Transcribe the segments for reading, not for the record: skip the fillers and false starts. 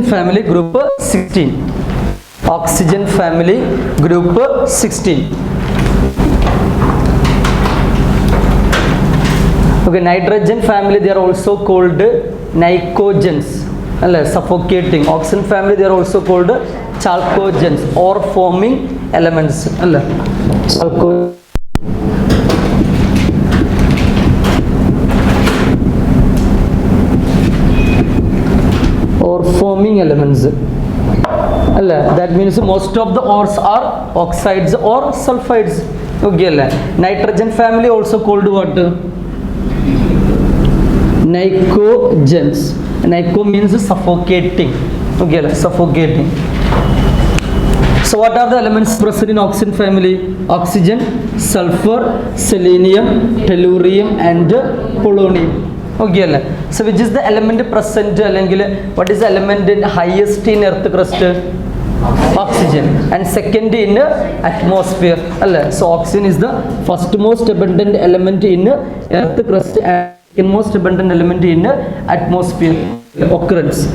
family group 16. Oxygen family group 16. Okay, nitrogen family, they are also called nicogens. Suffocating. Oxygen family, they are also called chalcogens or forming elements. Or forming elements. That means most of the ores are oxides or sulfides. Okay, nitrogen family also called what? Nicogens. Nico means suffocating. Okay, suffocating. So what are the elements present in oxygen family? Oxygen, sulfur, selenium, tellurium and polonium. Okay, so which is the element present? What is the element in highest in earth crust? Oxygen. And second in atmosphere. So oxygen is the first most abundant element in earth crust and second most abundant element in atmosphere. Occurrence.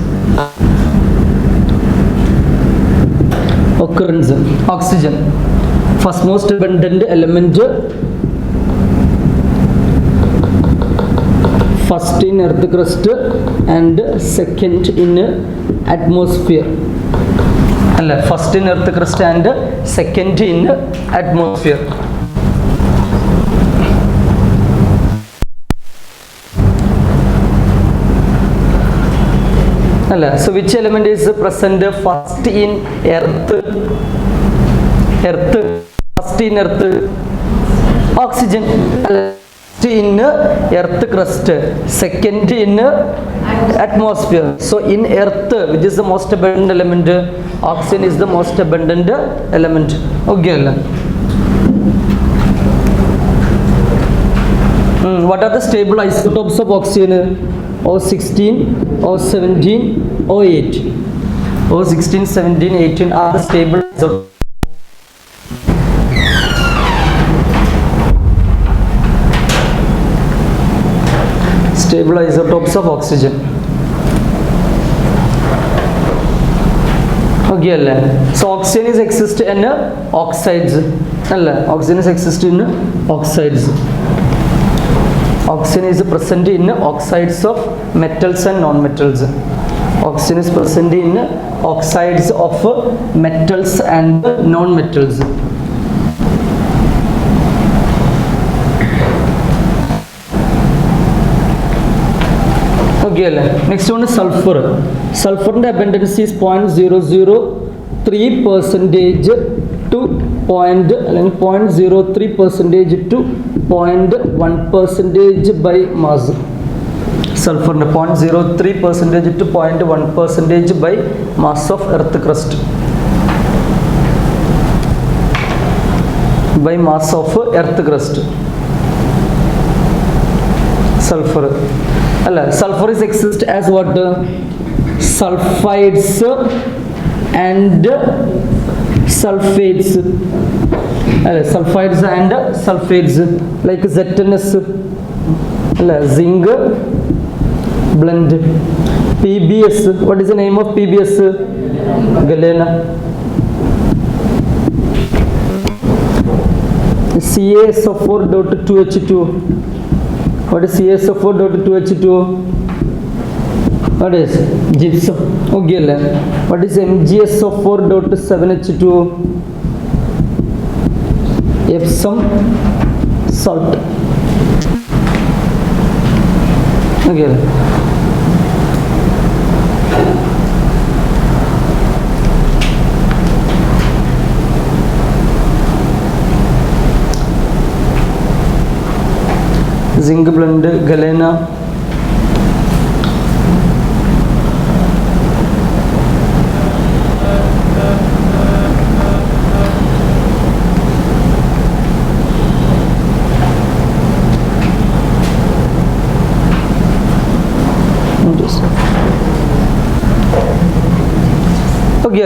Oxygen. First most abundant element. First in earth crust and second in atmosphere. First in earth crust and second in atmosphere. So which element is present first in earth? First in earth. Oxygen. In earth crust, second in atmosphere. So in earth, which is the most abundant element? Oxygen is the most abundant element. Okay. What are the stable isotopes of oxygen? O16, O17, O18. O16, 17, 18 are the stable isotopes. Stable isotopes of oxygen. Okay, so oxygen is exist in oxides. Oxygen is exist in oxides. Oxygen is present in oxides of metals and non-metals. Oxygen is present in oxides of metals and non-metals. Okay, next one is sulfur. Sulfur abundance is 0.003% to 0.03% to 0.1% by mass. Sulfur 0.03% to 0.1% by mass of earth crust. By mass of earth crust. Sulfur. Sulfur is exist as what? Sulfides and sulfates. Sulfides and sulfates like ZNS, zinc blend. PBS, what is the name of PBS? Galena. CaSO4.2H2. What is CaSO4.2H2? What is gypsum? Okay. What is MgSO4.7H2? Epsom salt. Okay. Zinc blend, galena. Okay,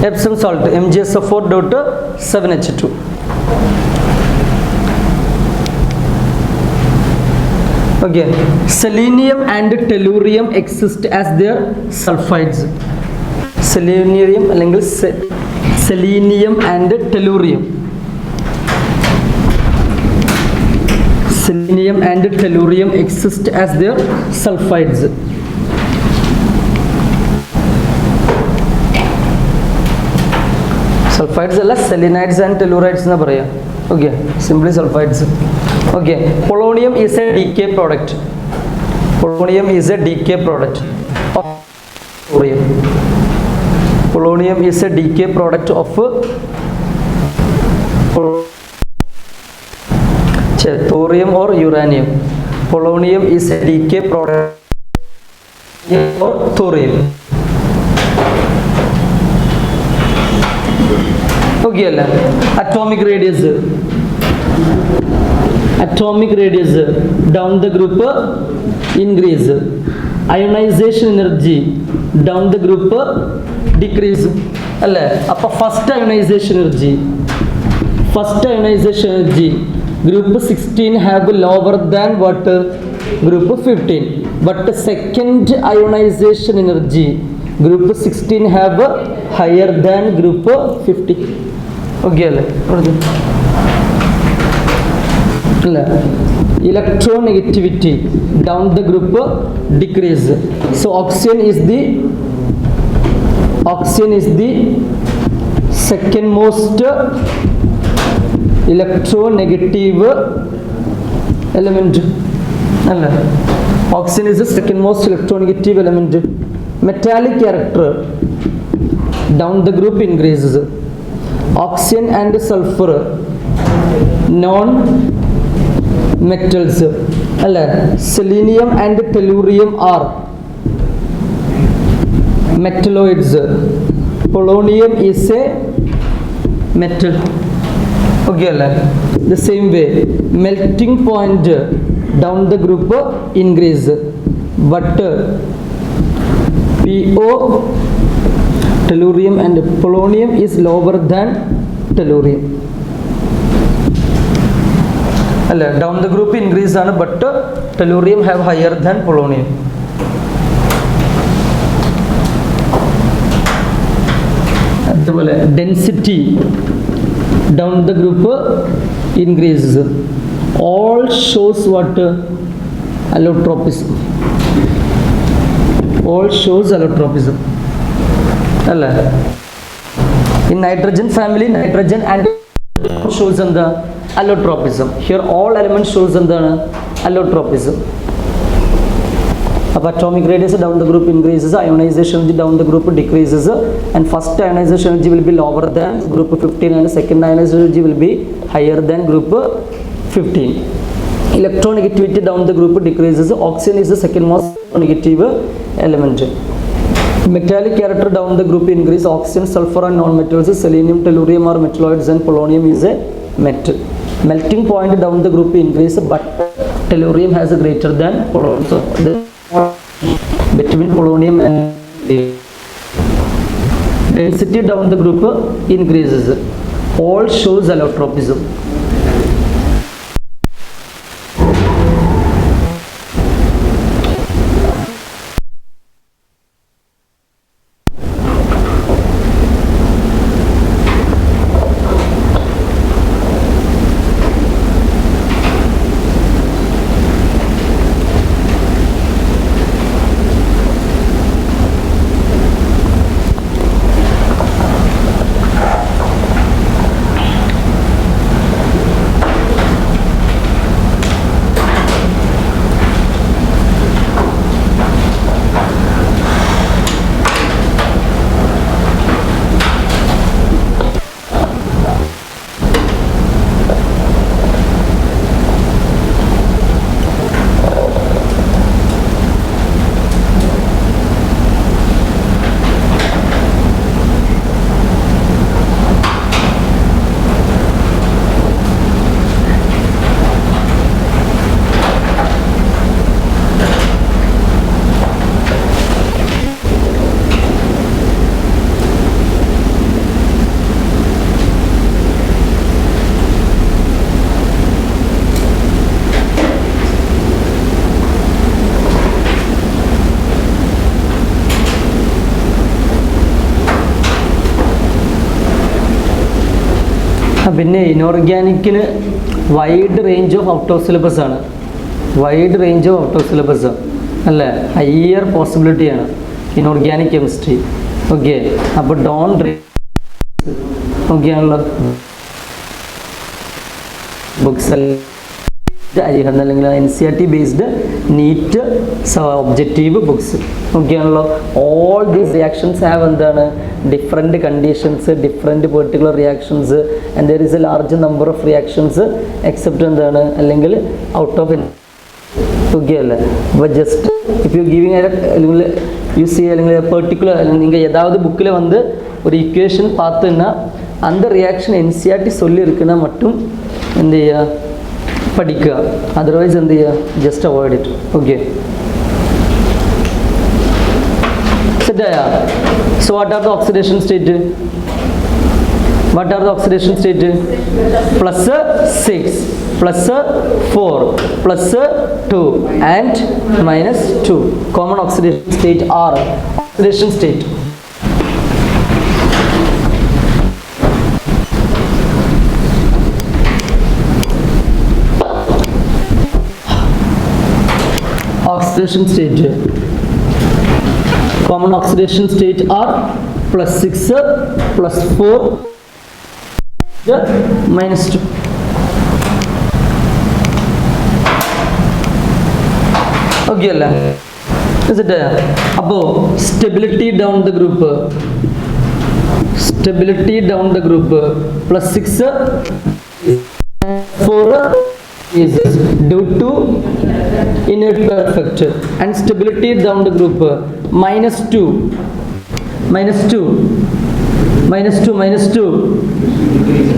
Epsom salt, MgSO4.7H2. Okay, selenium and tellurium exist as their sulfides. Selenium അല്ലെങ്കിൽ selenium and tellurium. Selenium and tellurium exist as their sulfides. Sulfides alla selenides and tellurides na paraya. Okay, simply sulfides. Okay, polonium is a decay product. Polonium is a decay product of thorium. Polonium is a decay product of thorium or uranium. Polonium is a decay product of thorium. Okay, atomic radius. Atomic radius down the group increase. Ionization energy down the group decrease. Alle appo first ionization energy group 16 have lower than what group 15, but second ionization energy group 16 have higher than group 50. Okay, electronegativity down the group decrease. So oxygen is the second most electronegative element. Oxygen is the second most electronegative element. Metallic character down the group increases. Oxygen and sulfur non metals. Selenium and tellurium are metalloids. Polonium is a metal. Okay, the same way melting point down the group increase, but PO tellurium and polonium is lower than tellurium. Down the group increase ആണ്, but tellurium have higher than polonium. അതുപോലെ density down the group increases. All shows what allotropism. All shows allotropism. In nitrogen family, nitrogen and shows on the allotropism. Here all elements shows on the allotropism. Atomic radius down the group increases, ionization energy down the group decreases, and first ionization energy will be lower than group 15 and second ionization energy will be higher than group 15. Electronegativity down the group decreases. Oxygen is the second most negative element. Metallic character down the group increase. Oxygen, sulfur and non-metals. Selenium, tellurium are metalloids and polonium is a metal. Melting point down the group increase, but tellurium has a greater than polonium. So the between polonium and density down the group increases. All shows allotropism. പിന്നെ ഇനോർഗാനിക്കിന് wide range of out of syllabus ആണ്, wide range of out of syllabus അല്ലേ, higher പോസിബിലിറ്റിയാണ് inorganic chemistry. Okay, അപ്പോൾ okay ആണല്ലോ. Books അല്ലെങ്കിൽ NCERT based NEET objective books okay ആണല്ലോ. All these reactions have എന്താണ് different conditions, different particular reactions and there is a large number of reactions except എന്താണ് അല്ലെങ്കിൽ out of okay അല്ലേ. അപ്പോൾ just if you giving അല്ലെങ്കിൽ you see അല്ലെങ്കിൽ particular நீங்கள் ஏதாவது புக்கில் வந்து ஒரு ஈக்குவேஷன் பார்த்துன்னா அந்த ரியாக்ஷன் NCERT சொல்லியிருக்குன்னா மட்டும் എന്ത് ചെയ്യുക, പഠിക്കുക. അതർവൈസ് എന്ത് ചെയ്യുക, ജസ്റ്റ് അവോയ്ഡ് ഇറ്റ്. ഓക്കെ, സെറ്റായാ? So what are the oxidation state? What are the oxidation state? Plus 6, plus 4, plus 2 and minus 2. Common oxidation state are oxidation state. Oxidation state. Common oxidation state are plus 6, plus 4, minus 2. Okay അല്ലേ? Is it? അപ്പോൾ stability down the group, stability down the group plus 6, 4 is due to inert perfect and stability down the group minus 2, minus 2, minus 2, minus 2,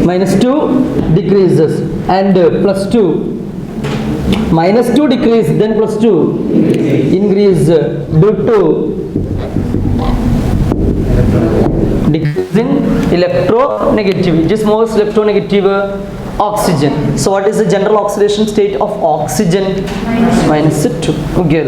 minus 2 decreases and plus 2, minus 2 decrease, then plus 2 increase due to decrease in electronegativity, which is most electronegative oxygen. So what is the general oxidation state of oxygen? Minus 2. Okay.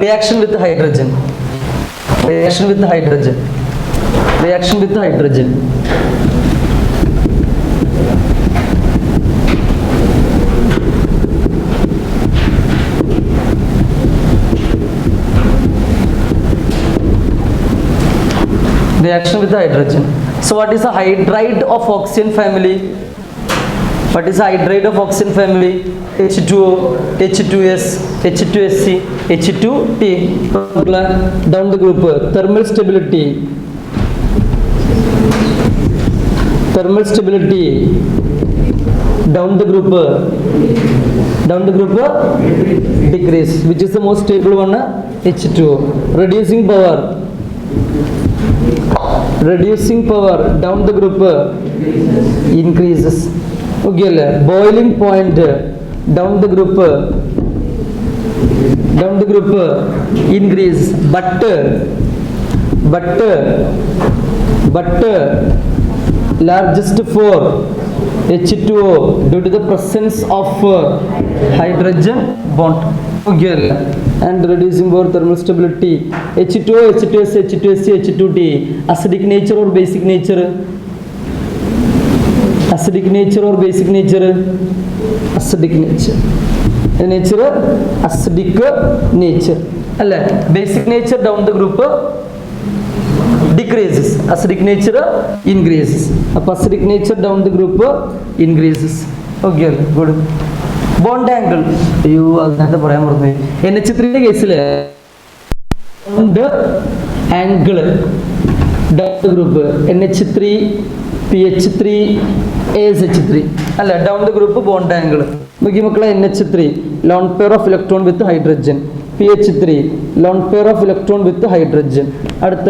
Reaction with hydrogen, reaction with hydrogen, reaction with hydrogen. Reaction with hydrogen. So what is a hydride of oxygen family? What is a hydride of oxygen family? H2O, H2S, H2SC, H2T. Down the group, thermal stability, thermal stability. Down the group, decrease. Which is the most stable one? H2O. Reducing power, reducing power. Down the group, increases. Okay, boiling point. Down the group, increase. But largest for H2O due to the presence of hydrogen bond. Okay, and reducing power, thermal stability. H2O, H2S, H2SC, H2T. Acidic nature or basic nature? Acidic nature or basic nature? Acidic nature. Nature, acidic nature. അല്ലേ? Basic nature down the group decreases, acidic nature increases. അപ്പോൾ acidic nature down the group increases. Okay, good. Bond angle, അയ്യോ അങ്ങനത്തെ പറയാൻ പറഞ്ഞു. NH3 കേസിൽ bond angle down the group NH3 PH3 ASH3 അല്ല, down the group bond angle. നോക്കി മക്കളെ, NH3 lone pair of electron with hydrogen, PH3 lone pair of electron with hydrogen, അടുത്ത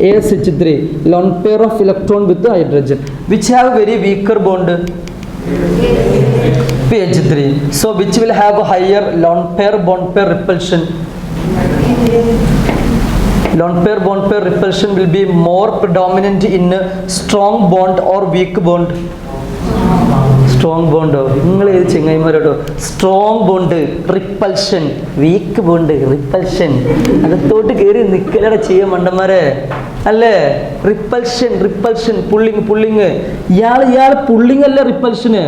ASH3 lone pair of electron with hydrogen, which have very weaker bond, PH3. So which will have a higher lone pair bond pair repulsion? Lone pair bond pair repulsion will be more predominant in strong bond or weak bond. Strong ബോണ്ടോ? നിങ്ങൾ ഏത് ചെങ്ങായിമാരോടോ? Strong bond repulsion, weak bond repulsion. അകത്തോട്ട് കയറി നിൽക്കലടെ ചെയ്യാൻ മണ്ടന്മാരെ അല്ലേ? Repulsion repulsion, pulling pulling. ഇയാൾ പുള്ളിങ് അല്ലേ റിപ്പൽഷന്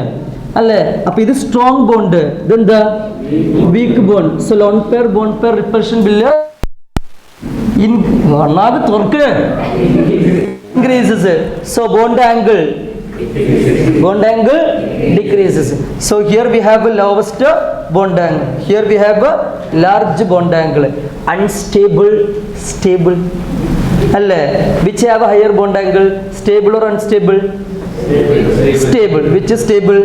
അല്ലേ? അപ്പൊ ഇത് സ്ട്രോങ് ബോണ്ട്, ഇതെന്താ weak bond. So lone pair bond pair repulsion will increases. So bond angle decreases. So here we have a lowest bond angle, here we have a large bond angle. Unstable, stable alle, which have a higher bond angle, stable or unstable? Stable. Which is stable?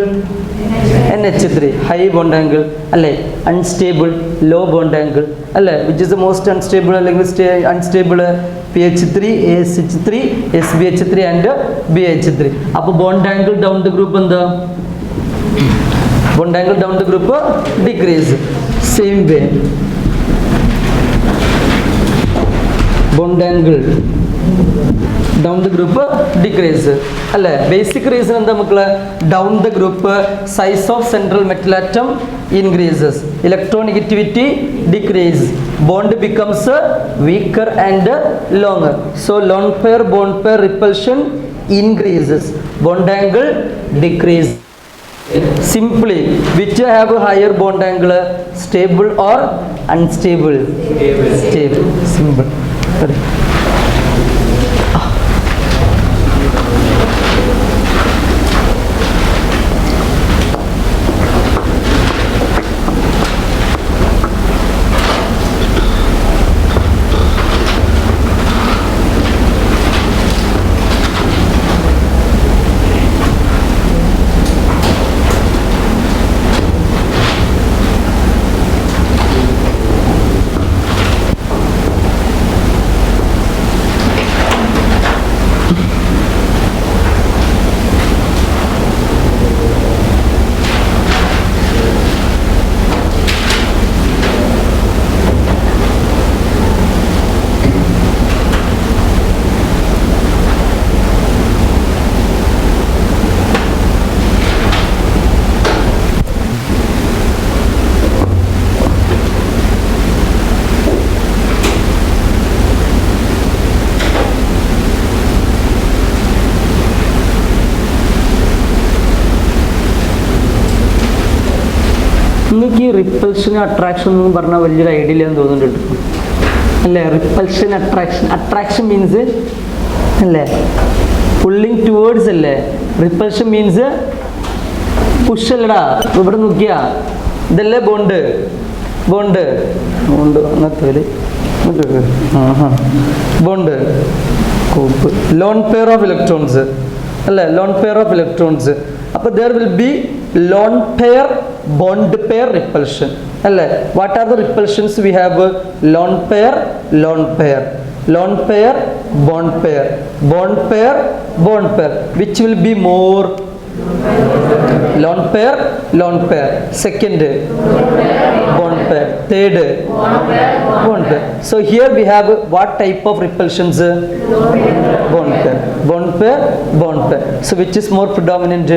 NH3 high bond angle alle. Unstable low bond angle alle, which is the most unstable അല്ലെങ്കിൽ unstable? PH3 ASH3 SBH3 and BH3. അപ്പോൾ bond angle down the group എന്താ? Bond angle down the group decrease. Same way bond angle down the group decrease അല്ലേ? Basic reason എന്താ മക്കളെ? Down the group size of central metal atom increases, electronegativity decreases, bond becomes weaker and longer. So lone pair bond pair repulsion increases, bond angle decrease. Simply, which have a higher bond angle, stable or unstable? Stable. Simple. നിങ്ങൾക്ക് ഈ repulsion attraction എന്ന് പറഞ്ഞാൽ വലിയൊരു idea ഇല്ലെന്ന് തോന്നുന്നുണ്ട് അല്ലേ? Repulsion attraction means അല്ലേ pulling towards അല്ലേ? റിപ്പൽഷൻ മീൻസ് പുഷ് അല്ലടാ. ഇവിടെ നോക്കിയാ ഇതല്ലേ ബോണ്ട് ബോണ്ട് ബോണ്ട് അങ്ങനത്തെ ബോണ്ട് കൂപ്പ് ലോൺ പെയർ ഓഫ് ഇലക്ട്രോൺസ് അല്ലേ? Lone pair of electrons. അപ്പോൾ there will be lone pair bond pair repulsion alle. What are the repulsions we have? Lone pair lone pair, lone pair bond pair, bond pair bond pair. Which will be more? Lone pair lone pair. Second bond pair. Third bond pair. So here we have what type of repulsions? Bond pair bond pair bond pair. So which is more predominant?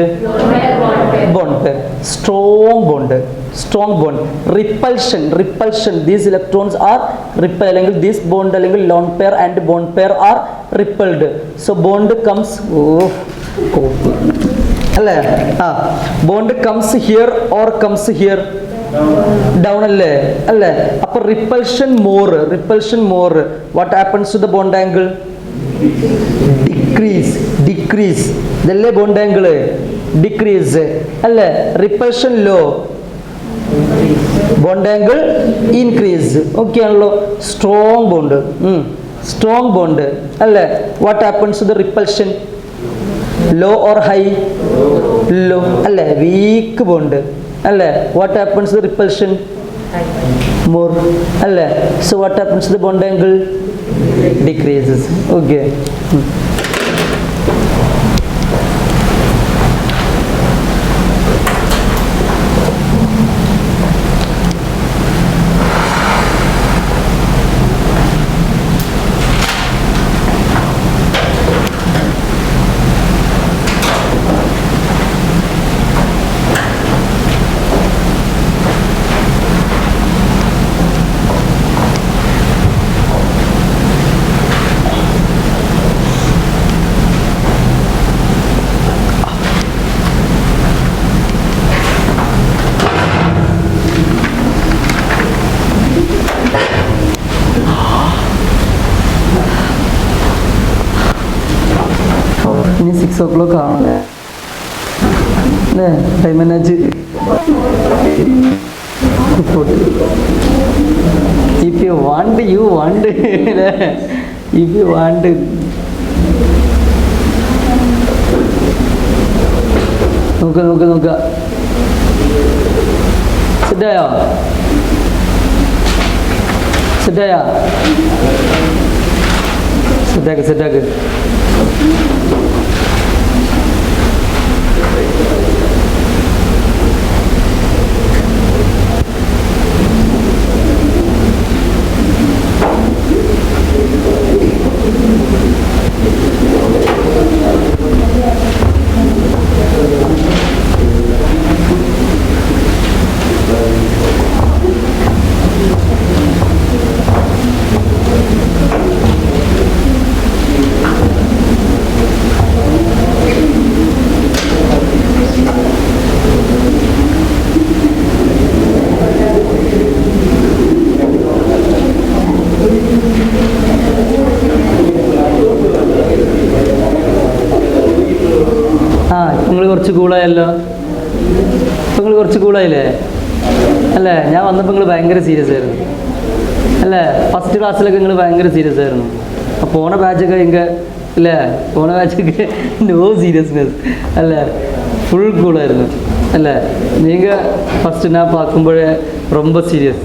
Bond pair. Strong bond, strong bond. Repulsion repulsion, these electrons are repelled, this bond അല്ലെങ്കിൽ lone pair and bond pair are repelled. So bond comes അല്ലേ? bond comes here or comes here? Down അല്ലേ അല്ലേ? അപ്പോൾ repulsion more. What happens to the bond angle? Decrease. ഇതല്ലേ bond angle? Decrease അല്ലേ? Repulsion low, bond angle increase. Okay ആണല്ലോ? Strong bond അല്ലേ? What happens to the repulsion? Low or high? Low അല്ലേ? Weak bond അല്ലേ? What happens to the repulsion? More അല്ലേ? So what happens to the bond angle? Decreases. Okay. ഇനി 6 o'clock ആണല്ലേ? Time എന്നാച്ച്? If you want, you want. If you want. നോക്ക സെറ്റായോ? സെറ്റാക്ക്. കുറച്ച് കൂളായില്ലേ അല്ലേ? ഞാൻ വന്നപ്പോൾ നിങ്ങൾ ഭയങ്കര സീരിയസ് ആയിരുന്നു അല്ലേ? ഫസ്റ്റ് ക്ലാസ്സിലൊക്കെ നിങ്ങൾ ഭയങ്കര സീരിയസ് ആയിരുന്നു. അപ്പോൾ പോണ ബാച്ചൊക്കെ നോ സീരിയസ്നെസ് അല്ലേ? ഫുൾ കൂളായിരുന്നു അല്ലേ? നിങ്ങൾ ഫസ്റ്റ് ഞാൻ பார்க்கும்போഴേ ரொம்ப സീരിയസ്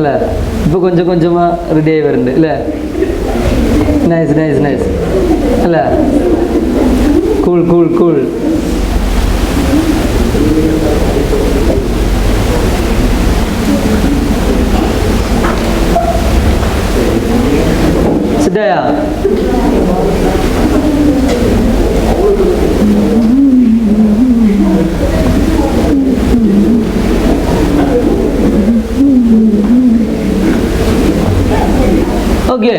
അല്ലേ? ഇപ്പോൾ கொஞ்சமாக റെഡി ആയി വരുന്നുണ്ട് അല്ലേ? നൈസ് അല്ലേ? കൂൾ. സെറ്റായാ? ഓക്കെ.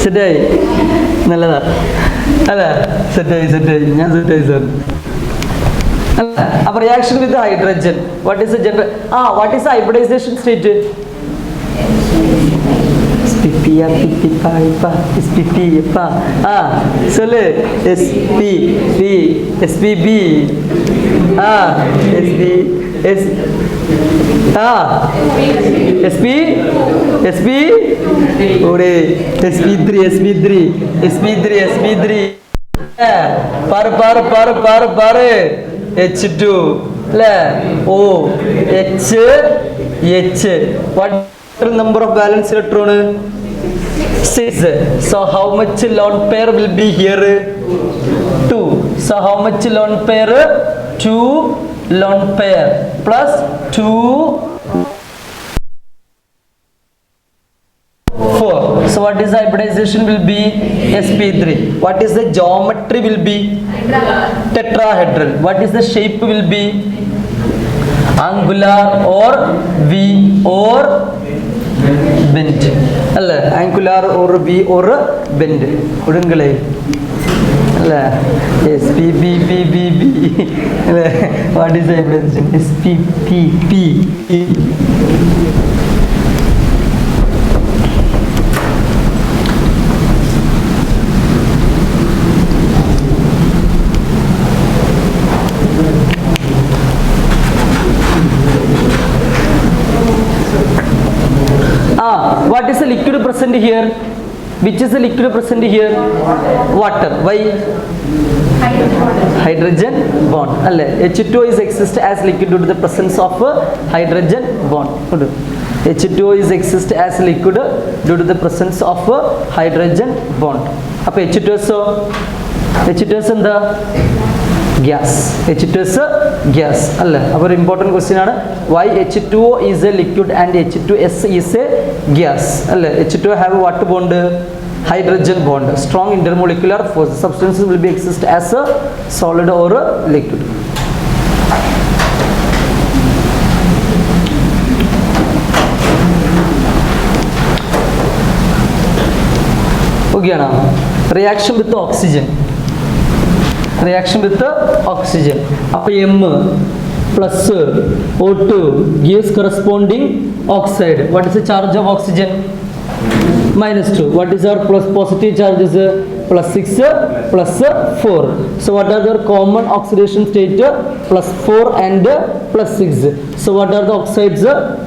സെറ്റായി നല്ലതാ അല്ലേ? സെറ്റായി ഞാൻ സെറ്റായി സാർ. അപ്പോൾ reaction with hydrogen, what is the general what is hybridization state? சொல்லு. SPB SP3 பாரு H2 അല്ലേ? H what number of valence electron? 6. So how much lone pair will be here? 2. So how much lone pair? 2 lone pair plus 2 4. So what is the hybridization will be? SP3. What is the geometry will be? Tetrahedral. What is the shape will be? Angular or V or bend. അല്ലേ? Angular or V or bend. കൊടുങ്ങളെ SPPPPP. What is the invention? SPPP. What is the liquid present here? Which is the liquid present here? Water. Why? Hydrogen bond. H2O is exist as liquid due to the presence of hydrogen bond. H2O is exist as liquid due to the presence of hydrogen bond. Appo H2O is the gas. H2O is gas. Our important question is why H2O is a liquid and H2S is a gas. H2O have what bond? Hydrogen bond. Strong intermolecular force. Substances will be exist as a solid or a liquid. Okay, now reaction with the oxygen. Reaction with the oxygen. M plus O2 gives corresponding oxide. What is the charge of oxygen? -2. What is our plus positive charges? +6 +4. So what are the common oxidation state? +4 and +6. So what are the oxides?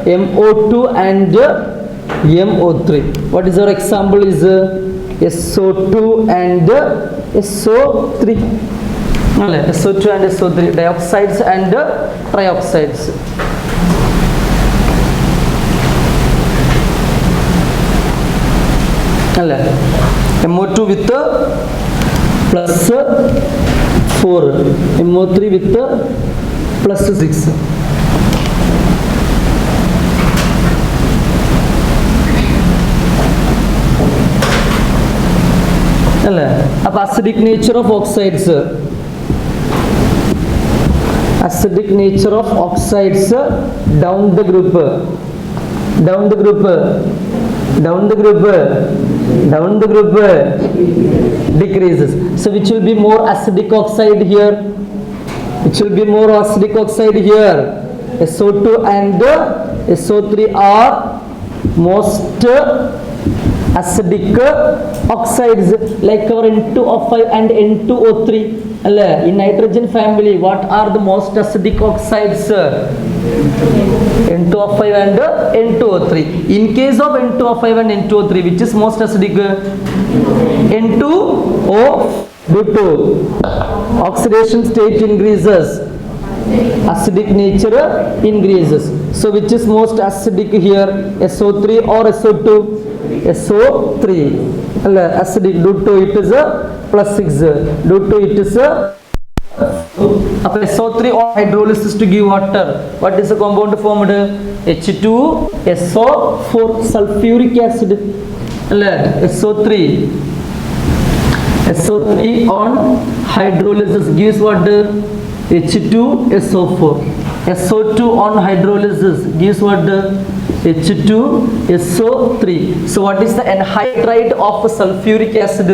MO2 and MO3. What is our example? Is SO2 and SO3. SO2 and SO3, dioxides and trioxides. MO2 with +4, MO3 with +6. Acidic nature of oxides. Acidic nature of oxides down the group decreases. So which will be more acidic oxide here? Which will be more acidic oxide here? SO2 and SO3 are most acidic oxides, like our N2O5 and N2O3. In nitrogen family, what are the most acidic oxides? N2O5 and N2O3. In case of N2O5 and N2O3, which is most acidic? N2O, due to oxidation state increases, acidic nature increases. So which is most acidic here? SO3 or SO2? SO3. Acidic due to it is +6. Due to it is SO3 on hydrolysis to give water. What is the compound formed? H2SO4 sulfuric acid. SO3 on hydrolysis gives what? H2SO4. SO2 on hydrolysis gives what? H2SO3. So what is the anhydride of sulfuric acid?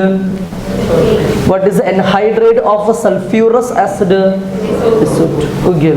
What is the anhydride of sulfurous acid? SO2. Okay.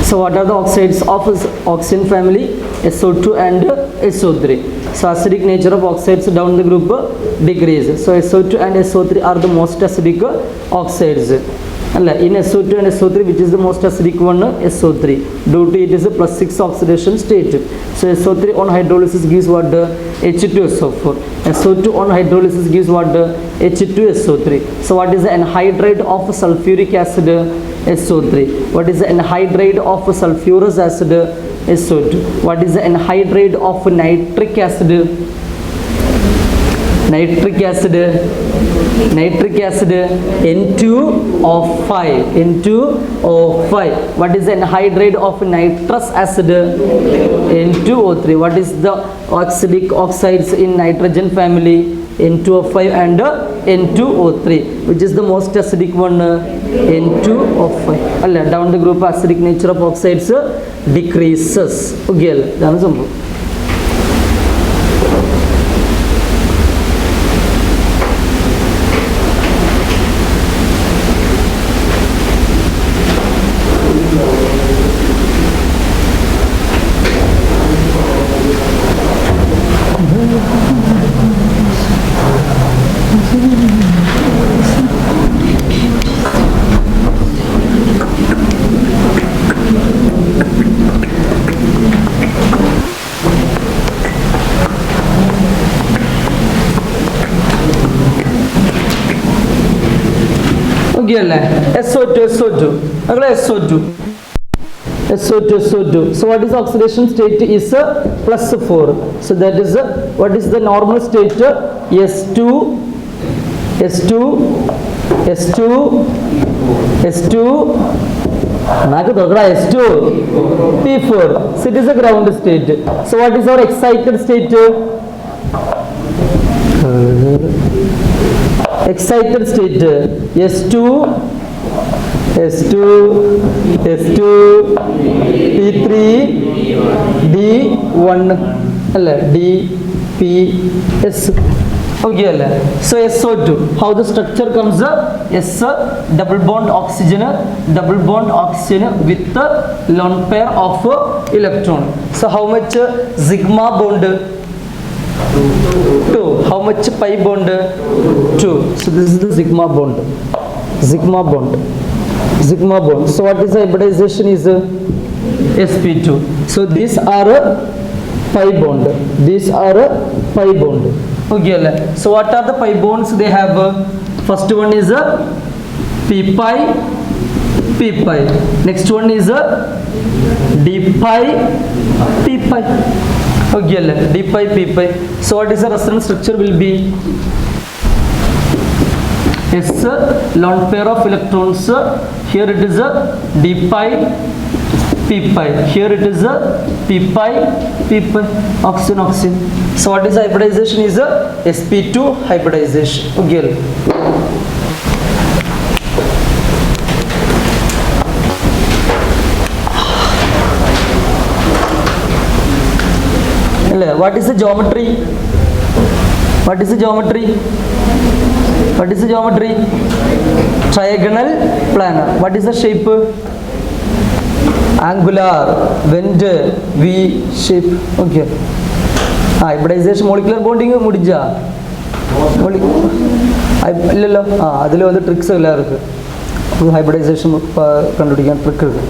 So what are the oxides of oxygen family? SO2 and SO3. So acidic nature of oxides down the group decrease. So SO2 and SO3 are the most acidic oxides. In SO2 and SO3, which is the most acidic one? SO3. Due to it is a +6 oxidation state. So SO3 on hydrolysis gives what? H2SO4. SO2 on hydrolysis gives what? H2SO3. So what is the anhydride of sulfuric acid? SO3. What is the anhydride of sulfurous acid? SO2. What is the anhydride of nitric acid? Nitric acid N2O5. N2O5. What is the anhydride of nitrous acid? N2O3. What is the oxalic oxides in nitrogen family? N2O5 and N2O3. Which is the most acidic one? N2O5. Down the group acidic nature of oxides decreases. Okay, that's it. SO2. So what is oxidation state? Is +4. So that is what is the normal state? S2 P4. So it is a ground state. So what is our excited state? Excited state S2 P3 D1 DPS. Okay, so SO2, how the structure comes? S double bond oxygen with lone pair of electron. So how much sigma bond? 2. How much pi bond? 2. So this is the sigma bond. So what is the hybridization? Is sp2. So these are pi bond. Okay, so what are the pi bonds they have? First one is p pi. Next one is d pi p pi. Okay, d pi p pi. So what is the resonance structure will be? S lone pair of electrons. Here it is d pi p pi. Here it is p pi p pi. Oxygen. So what is the hybridization? Is sp2 hybridization. Okay. What is the geometry? Trigonal planar. What is the shape? Angular, bend, V shape. Okay. Hybridization, molecular bonding mudija. Illalla. Adile vandu tricks ella irukku. Hybridization kandupidikan trick irukku.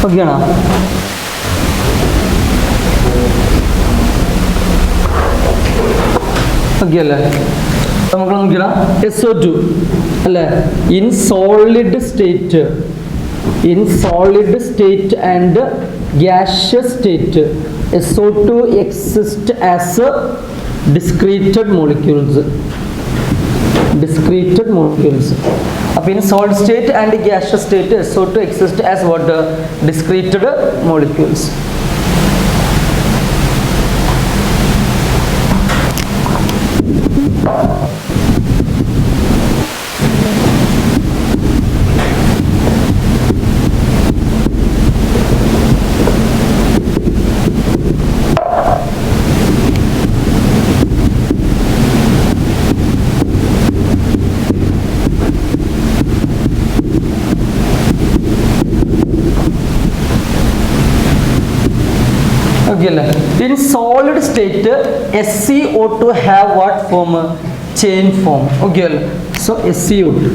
Okay ആണോ? Okay അല്ലേ? നമുക്ക് നോക്കിയാ SO2 അല്ലേ, in solid state, in solid state and gaseous state SO2 exist as discreted molecules, discreted molecules. അപ്പോൾ in solid state and gaseous state SO2 exist as what? Discreted molecules. Okay, in solid state SCO2 have what form? Chain form. Okay, so SCO2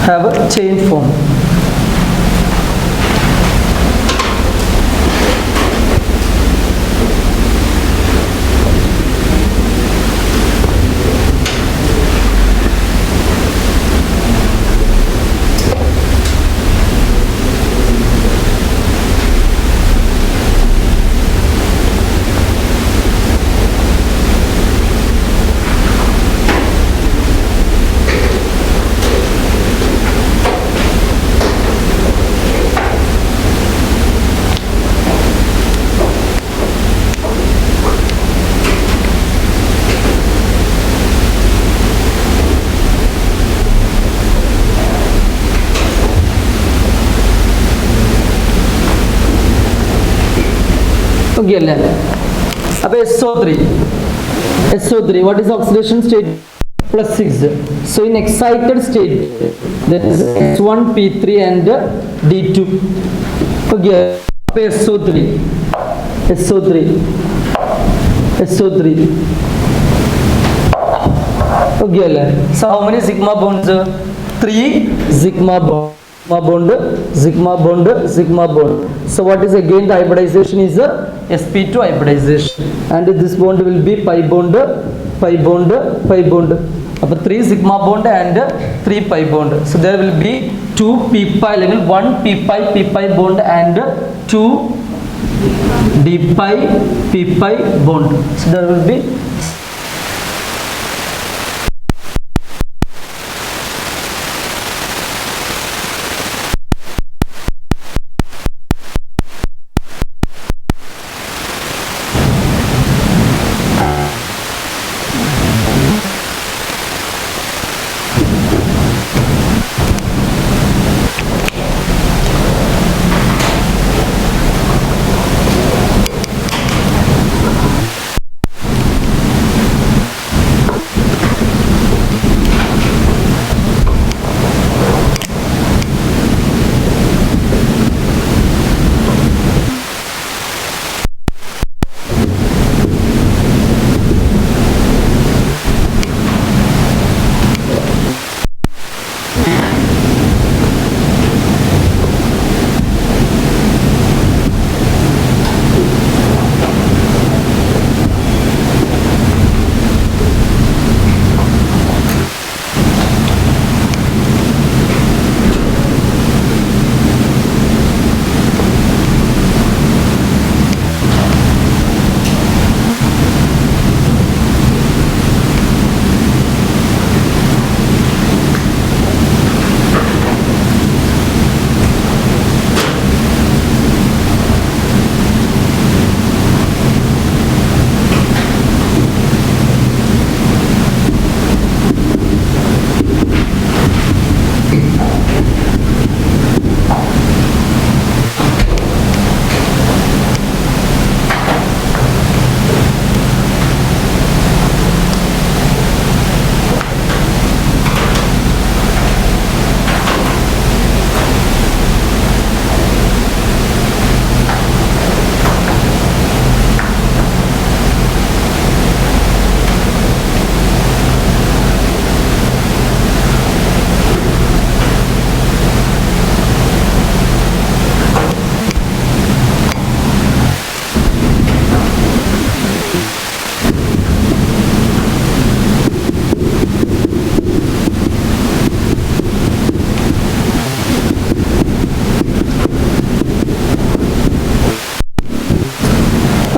have a chain form. Okay, अब SO3, what is oxidation state? +6. So in excited state that is S1 P3 and D2. Okay, SO3 okay, so how many sigma bonds? 3 sigma bond. So what is again the hybridization is sp2 hybridization, and this bond will be pi bond. Appo 3 sigma bond and 3 pi bond. So there will be 2 p pi, 1 p pi bond and 2 d pi p pi bond. So there will be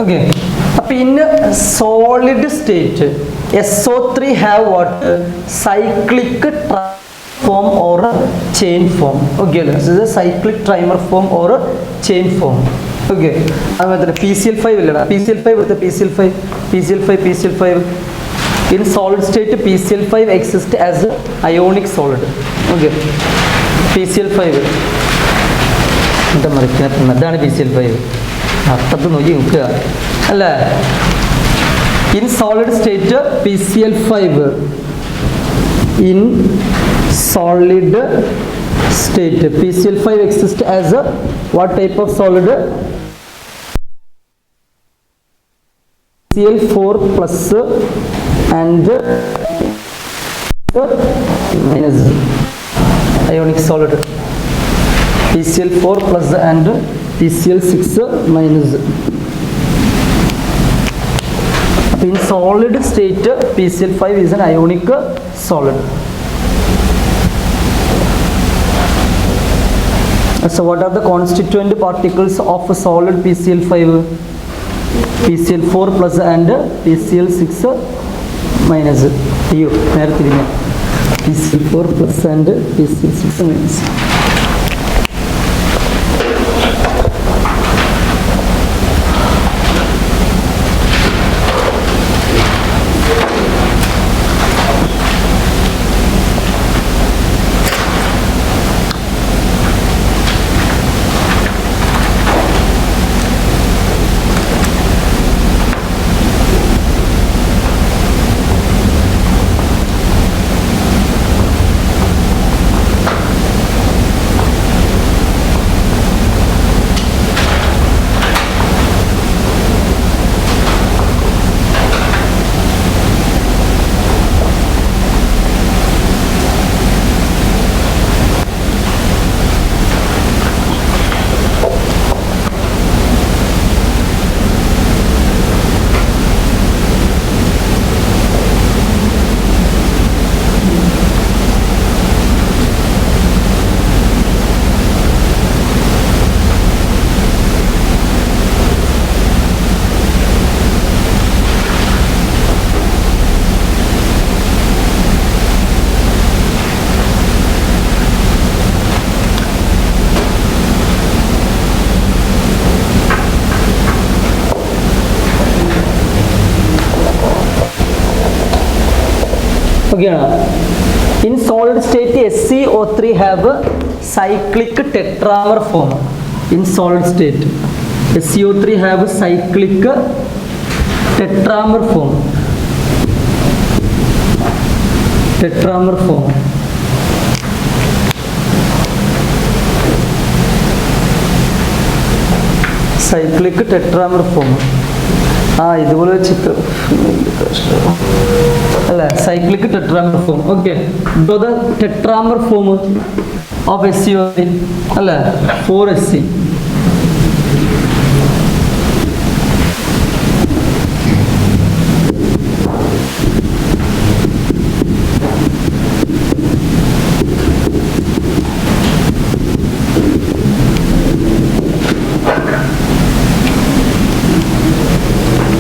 Okay. In solid state, SO3 have what? Cyclic form or chain form. Okay, this is a cyclic trimer form or chain form. Okay, PCl5 PCl5 with the PCl5. In solid state, PCl5 exists as an ionic solid. Okay, PCl5. PCl5. In solid state, PCl5 in solid state, PCl5 exists as a what type of solid? PCl4 plus and minus ionic solid. PCl4 plus and PCl6 minus. In solid state, PCl5 is an ionic solid. So what are the constituent particles of a solid PCl5? PCl4 plus and PCl6 minus. PCl4 plus and PCl6 minus. In solid state, SCO3 have a cyclic tetramer form. In solid state, SCO3 have a cyclic tetramer form. Cyclic tetramer form. Cyclic tetramer form. Okay. So the tetramer form of SCO3 4SC.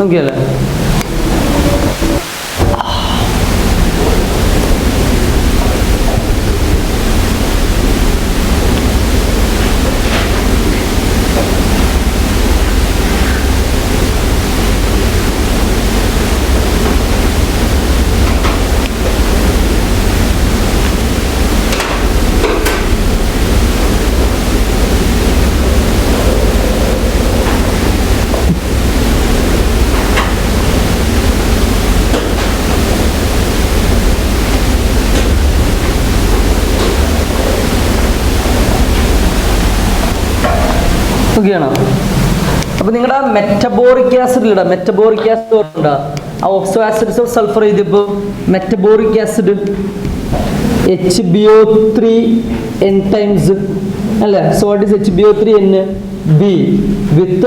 Okay. അപ്പോൾ നിങ്ങളുടെ മെറ്റബോറിക് acid ഉണ്ട് oxo acids of sulphur ചെയ്തപ്പോൾ മെറ്റബോറിക് acid HBO3 n times അല്ലേ. So what is HBO3 n? B with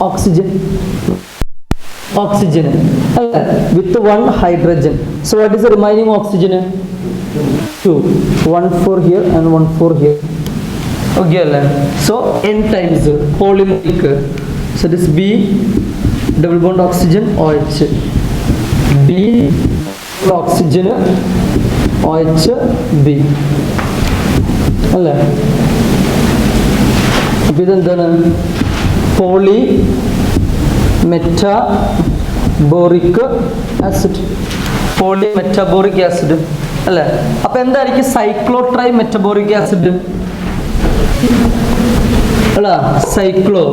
oxygen അല്ലേ, with one hydrogen. So what is the remaining oxygen? 2, 1 4 here and 1 4 here. Okay, so n times polymeric. So this B double bond oxygen OH, B oxygen OH B അല്ലേ? അപ്പോൾ ഇതെന്താണ്? Poly മെറ്റാബോറിക് acid, poly മെറ്റാബോറിക് acid അല്ലേ? അപ്പോൾ എന്തായിരിക്കും സൈക്ലോട്രൈ മെറ്റബോറിക് acid അല്ല? Cyclo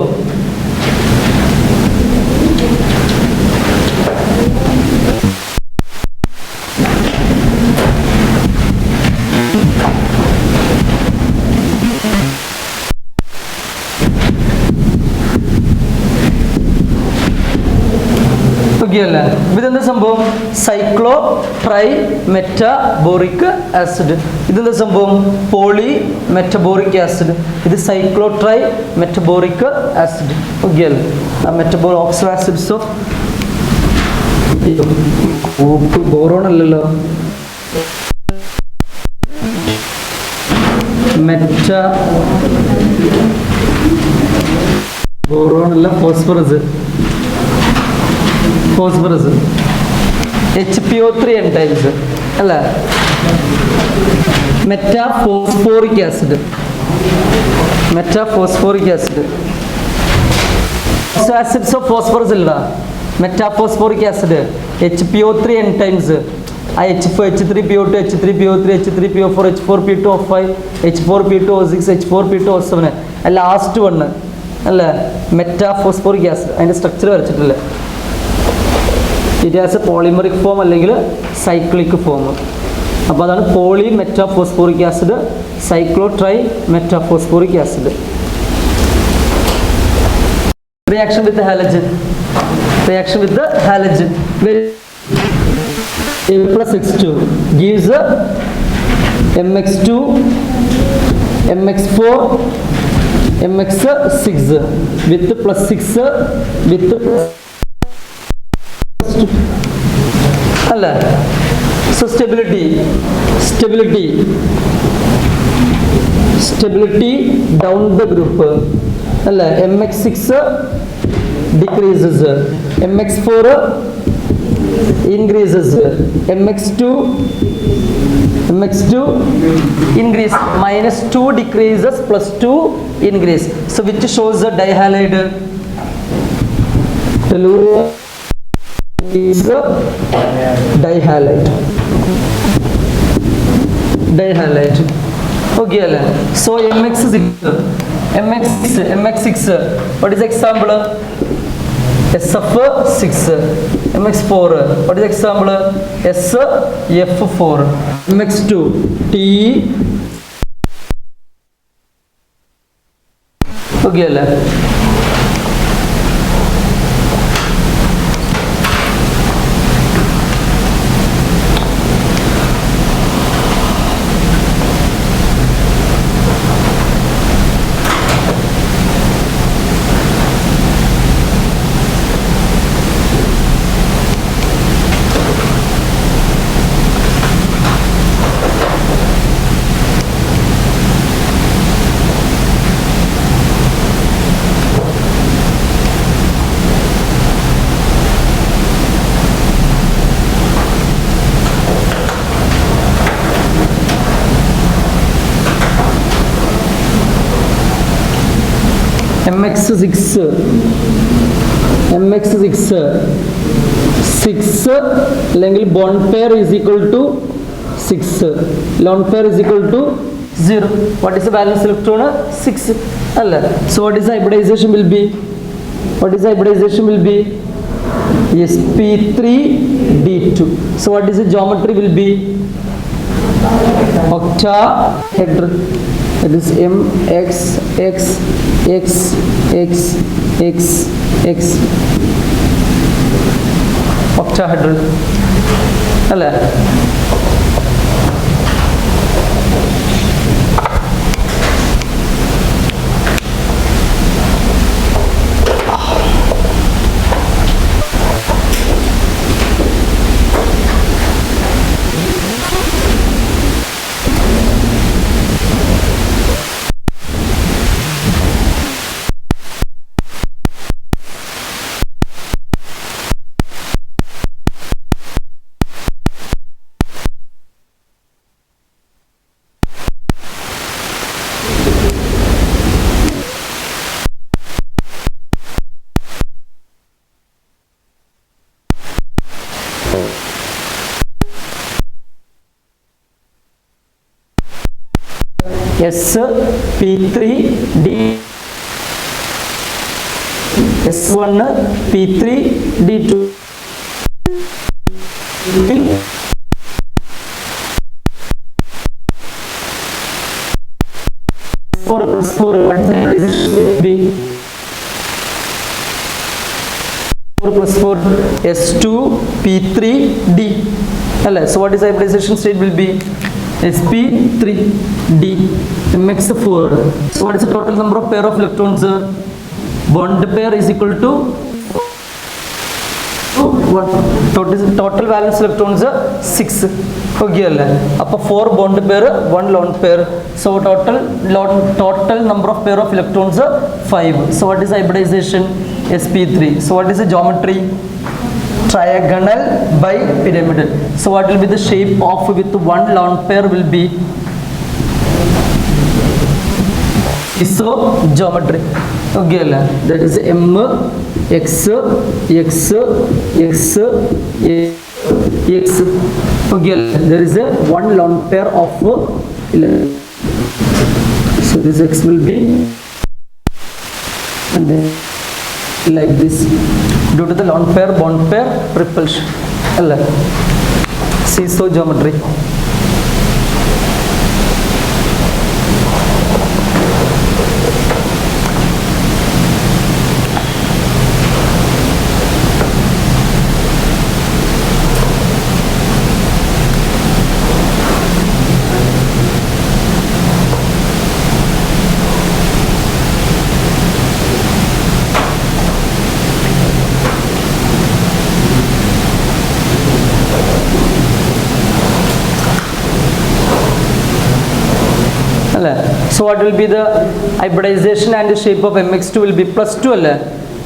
അല്ലേ? ഇതെന്താ സംഭവം? Cyclo tri metaboric acid. ഇതെന്താ സംഭവം? Poly metaboric acid. ഇത് cyclo tri metaboric acid. Okay അല്ലേ? Metaboric oxo acids of boron അല്ലല്ലോ, ബോറോൺ അല്ല, ഫോസ്ഫറസ് HPO3 എൻസൈംസ് അല്ല? Metaphosphoric acid acids of phosphorus ഇല്ല, മെറ്റാഫോസ്ഫോറിക് ആസിഡ് HPO3 എൻസൈംസ്. ആ H3PO2 H3PO3 H3PO4 H4P2O5 H4P2O6 H4P2O7 last one അല്ലേ? Metaphosphoric acid. അതിൻ്റെ structure വരച്ചിട്ടില്ല. It has a polymeric form അല്ലെങ്കിൽ cyclic form. അപ്പോൾ അതാണ് poly metaphosphoric acid, cyclo tri metaphosphoric acid. Reaction with halogen, A+H2 gives MX2 MX4 MX6 with +6 with അല്ല? So stability down the group അല്ല? MX6 decreases, MX4 increases, MX2 increase, -2 decreases, +2 increase. So which shows the dihalide? Tellurium is dihalide. Okay അല്ലേ? So MX6 what is example? SF6. MX4 what is example? SF4. MX2 T. Okay അല്ലേ? MX6 അല്ലെങ്കിൽ bond pair is equal to 6, lone pair is equal to 0. What is the valence electron? 6 അല്ല? So what is the hybridization will be? sp3d2. So what is the geometry will be? Octahedral. That is MXXXXX octahedral അല്ലേ? sp3d s1 p3 d2 4 plus 4 b 4 plus 4 s2 p3 d. So what is the hybridization state will be sp3 d mx4. So what is the total number of pair of electrons? Bond pair is equal to what? Total valence electrons 6. Okay, appo 4 bond pair, 1 lone pair. So total number of pair of electrons 5. So what is hybridization? sp3. So what is the geometry? Trigonal by pyramidal. So what will be the shape of with 1 lone pair will be isogeometry. Okay, that is m x x x x. Okay, there is a 1 lone pair of so this x will be and then like this due to the lone pair bond pair repulsion. Seesaw geometry. So what will be the hybridization and the shape of mx2 will be plus 2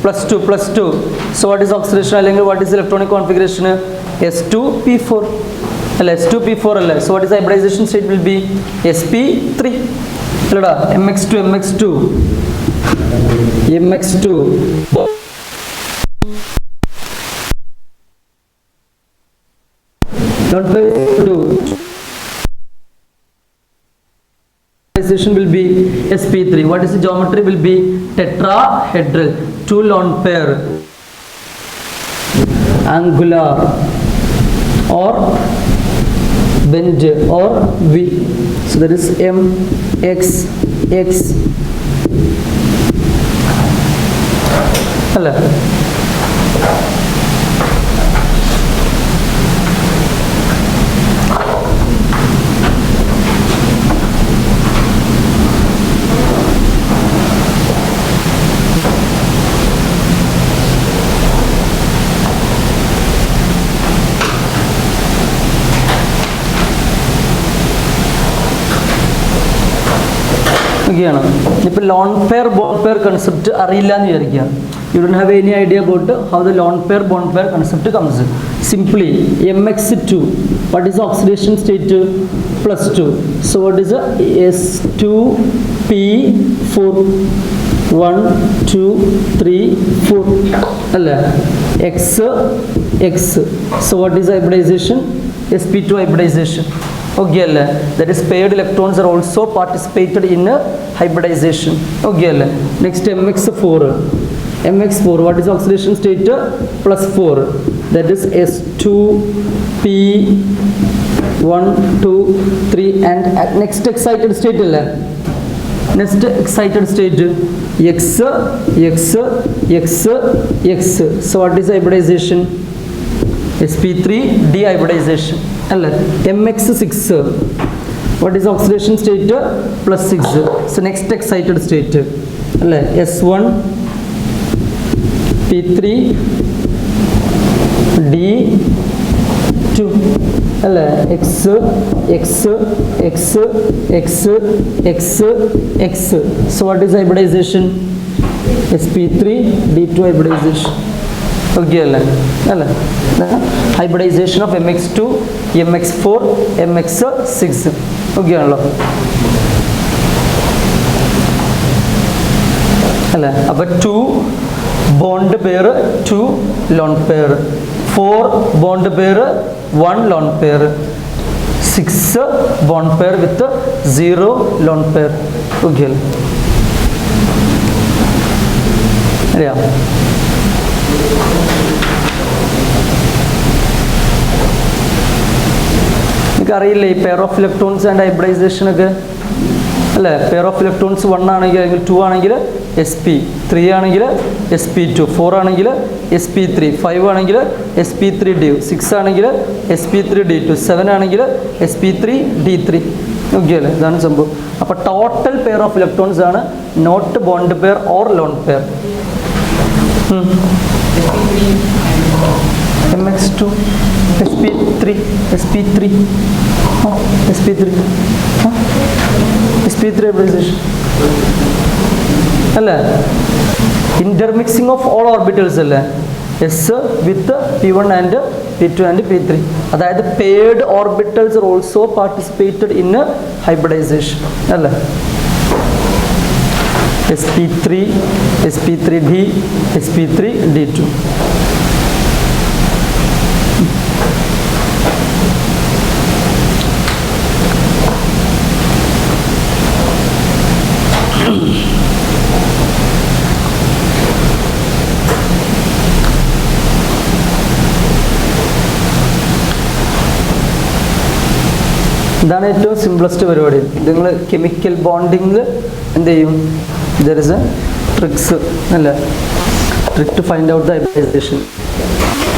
plus 2 plus 2. So what is oxidation angle? What is electronic configuration? s2p4 s2p4 so what is the hybridization state will be sp3 mx2 not by 2 will be sp3. What is the geometry will be tetrahedral, 2 lone pair, angular or bend or v. So that is m x x. If lone pair bond pair concept you don't have any idea about how the lone pair bond pair concept comes. Simply mx2, what is the oxidation state? Plus 2. So what is the s2p4 1 2 3 4 x x. So what is the hybridization? sp2 hybridization. Okay, that is paired electrons are also participated in hybridization. Okay, next mx4. What is oxidation state? Plus 4. That is s2p1 2 3 and next excited state x x x x. So what is hybridization? sp3 dehybridization. mx6. What is oxidation state? Plus 6. So next excited state s1 p3 d2 x x x x x x. So what is hybridization? sp3 d2 hybridization. Okay, hybridization of mx2 mx4 mx6. Okay, about 2 bond pair 2 lone pair, 4 bond pair 1 lone pair. 6 bond pair with 0 lone pair. Okay. Yeah. അറിയില്ലേ ഈ pair of electrons and hybridization ഒക്കെ അല്ലേ? Pair of electrons 1 ആണെങ്കിൽ അല്ലെങ്കിൽ 2 ആണെങ്കിൽ sp, 3 ആണെങ്കിൽ sp2, 4 ആണെങ്കിൽ sp3, 5 ആണെങ്കിൽ sp3d, 6 ആണെങ്കിൽ sp3d2, 7 ആണെങ്കിൽ sp3d3. ഓക്കെ അല്ലേ? ഇതാണ് സംഭവം. അപ്പോൾ ടോട്ടൽ പെയർ ഓഫ് ഇലക്ട്രോൺസ് ആണ്, not bond pair or lone pair. mx2 sp3 sp3 sp3 sp3 hybridization അല്ലേ? ഇന്റർമിക്സിംഗ് ഓഫ് ഓൾ ഓർബിറ്റൽസ് അല്ലേ? s with p1 and p2 and p3. അതായത് paired orbitals are also participated in hybridization അല്ലേ? sp3 sp3d sp3d2. ഇതാണ് ഏറ്റവും simplest പരിപാടി. നിങ്ങൾ chemical bonding എന്ത് ചെയ്യും? ദർ ഇസ് എ ട്രിക്സ് അല്ലേ? Trick to find out the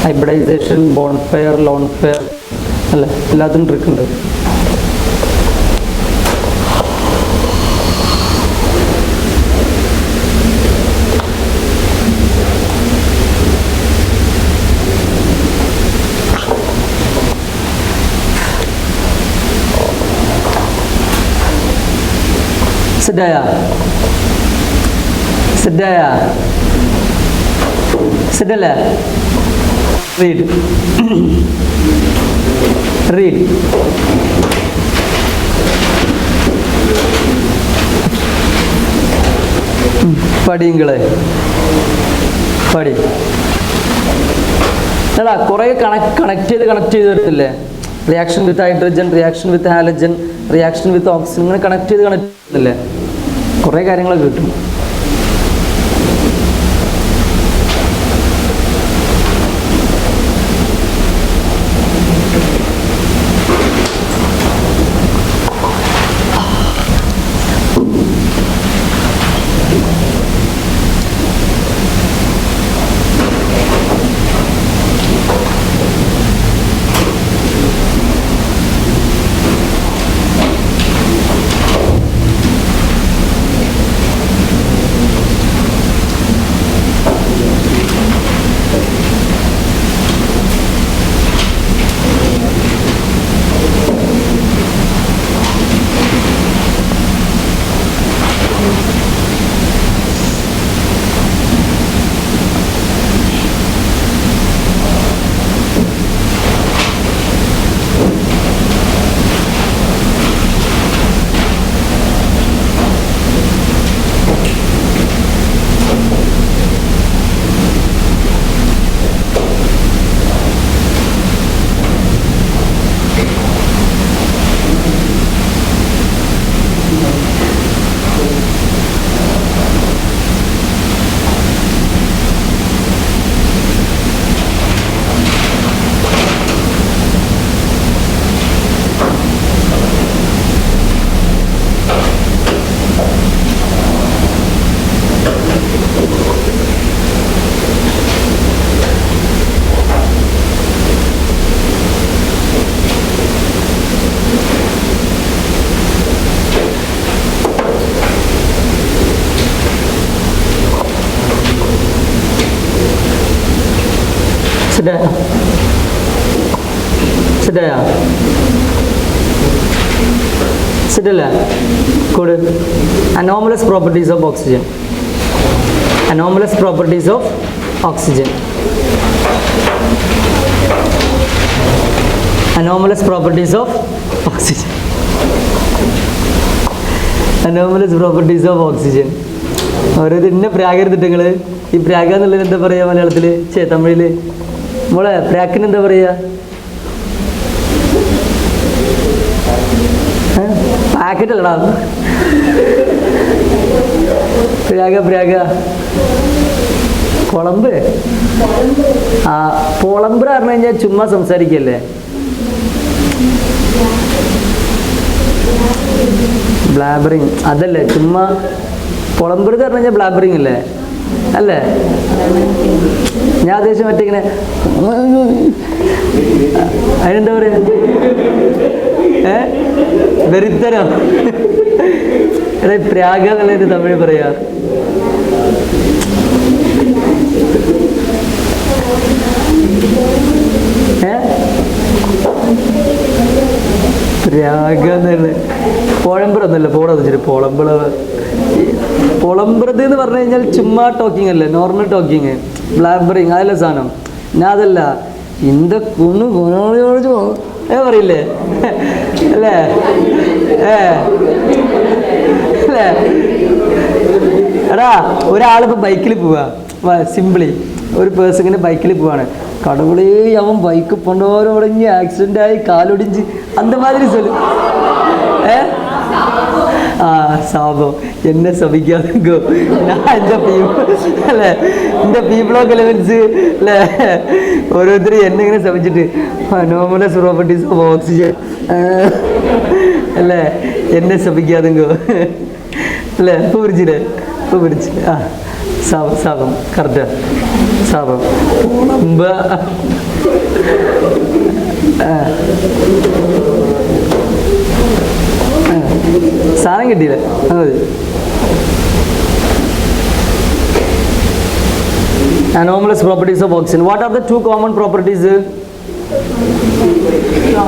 hybridization bond pair lone pair അല്ലേ? എല്ലാത്തിനും ട്രിക്ക് ഉണ്ട്. Sedaya. Sedala. Read. Read. പഠിങ്ങളെ പഠി. എടാ കുറേ കണക്ട് ചെയ്ത് വരത്തില്ലേ? Reaction with hydrogen, reaction with halogen, reaction with oxygen, ഇങ്ങനെ കണക്ട് ചെയ്തില്ലേ? കുറേ കാര്യങ്ങളൊക്കെ കിട്ടും. Anomalous properties of oxygen. Anomalous properties of oxygen. Anomalous properties of oxygen. Anomalous properties of oxygen. അവരത് ഇന്ന പ്രാഗരുതിട്ട് നിങ്ങൾ ഈ പ്രാഗ എന്നുള്ളത് എന്താ പറയുക മലയാളത്തിൽ? തമിഴിൽ മോളെ പ്രാക്കിന് എന്താ പറയുക? ബ്രാക്കറ്റ് അല്ലടാ. പ്രാഗ കുളമ്പ്. ആ പൊളമ്പ് പറഞ്ഞു കഴിഞ്ഞാൽ ചുമ്മാ സംസാരിക്കല്ലേ. ബ്ലാബറിങ് അതല്ലേ, ചുമ്മാ പൊളമ്പ് പറഞ്ഞു കഴിഞ്ഞാൽ ബ്ലാബറിങ് അല്ലേ അല്ലേ? ഞാൻ ഉദ്ദേശിച്ച മറ്റേ ഇങ്ങനെ അതിനെന്താ പറയാ, വെറിത്തരം. എടാ പ്രാഗ എന്നുള്ളൊരു തമിഴ് പറയാ. പ്രാഗ എന്നുള്ളത് പോഴമ്പറൊന്നുമല്ല, പോടാ വെച്ചിട്ട് പൊളമ്പ്രത് എന്ന് പറഞ്ഞു കഴിഞ്ഞാൽ ചുമ്മാ ടോക്കിംഗ് അല്ലേ, നോർമൽ ടോക്കിങ്. ബ്ലാബറിങ് അതല്ല സാധനം. ഞാൻ അതല്ല ഇന്ത കുന്നു പറയില്ലേ അല്ലേ? അല്ലേ? എടാ ഒരാളിപ്പോൾ ബൈക്കിൽ പോവാ, സിംപിളി ഒരു പേഴ്സൺ ഇങ്ങനെ ബൈക്കിൽ പോവാണ്. കടവുളേ അവൻ ബൈക്ക് കൊണ്ടോരോടങ്ങി ആക്സിഡൻ്റ് ആയി കാലൊടിഞ്ച് അന്തമാതിരി സ്ഥലം. ആ സാബം എന്നെ ശപിക്കാതെ ഞാൻ എൻ്റെ അല്ലേ, എൻ്റെ ബ്ലോക്ക് എലമെൻസ് അല്ലേ, ഓരോരുത്തരും എന്നെ ഇങ്ങനെ ശപിച്ചിട്ട് നോർമലസ് പ്രോപ്പർട്ടീസ് ഓഫ് ഓക്സിജൻ അല്ലേ, എന്നെ ശപിക്കാതെ അല്ലേ. ഇപ്പോൾ പിടിച്ചില്ലേ ആ സാപം കറക്റ്റ് സാപം സാധനം കിട്ടിയില്ലേ മതി. Anomalous properties of oxygen. What are the two common properties?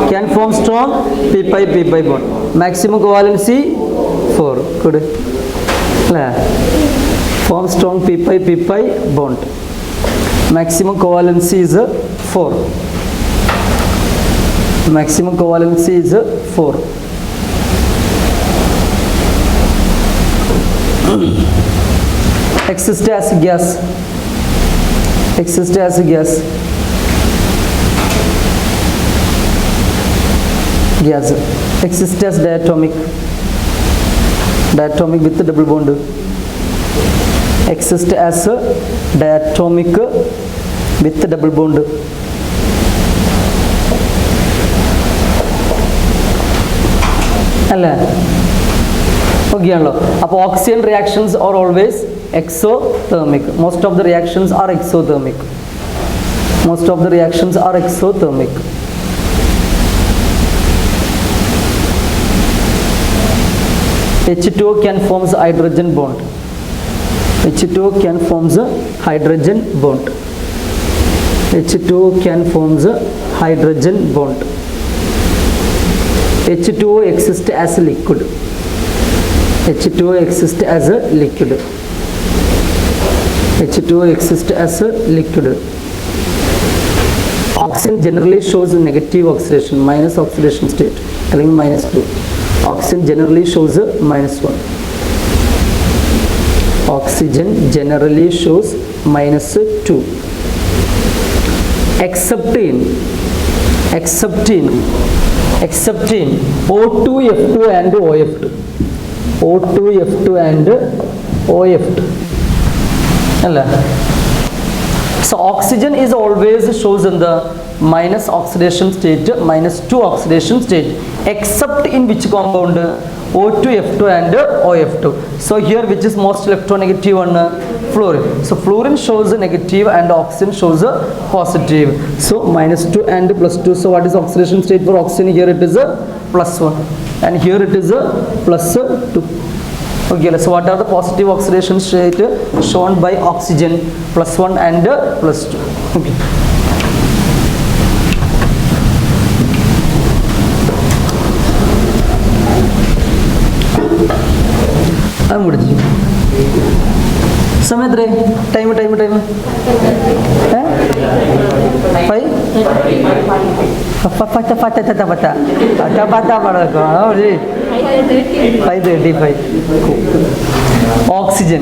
Can form strong p-pi bond. Maximum covalency 4. Good. Form strong p-pi bond. Maximum covalency is 4. Maximum covalency is 4. Exist as gas. Exist as gas. Gas. Exist as diatomic. Diatomic with double bond. Exist as diatomic with double bond. അല്ലേ? Okay ആണല്ലോ. അപ്പോൾ oxygen reactions are always exothermic. Most of the reactions are exothermic. Most of the reactions are exothermic. H2O can form a hydrogen bond. H2O can form a hydrogen bond. H2O can form a hydrogen bond. H2O exists as a liquid. H2O exists as a liquid. H2O exists as a liquid. Oxygen generally shows a negative oxidation, minus oxidation state, telling -2. Oxygen generally shows a -1. Oxygen generally shows -2. Except in O2, F2 and OF2. O2, F2 and OF2. So oxygen is always shows in the minus oxidation state, -2 oxidation state, except in which compound? O2, F2 and OF2. So here which is most electronegative one? Fluorine. So fluorine shows a negative and oxygen shows a positive. So -2 and +2. So what is oxidation state for oxygen? Here it is a +1 and here it is a +2. Okay, so what are the positive oxidation state shown by oxygen? +1 and +2. Okay. I'm good. Samedre, time. 5? Oxygen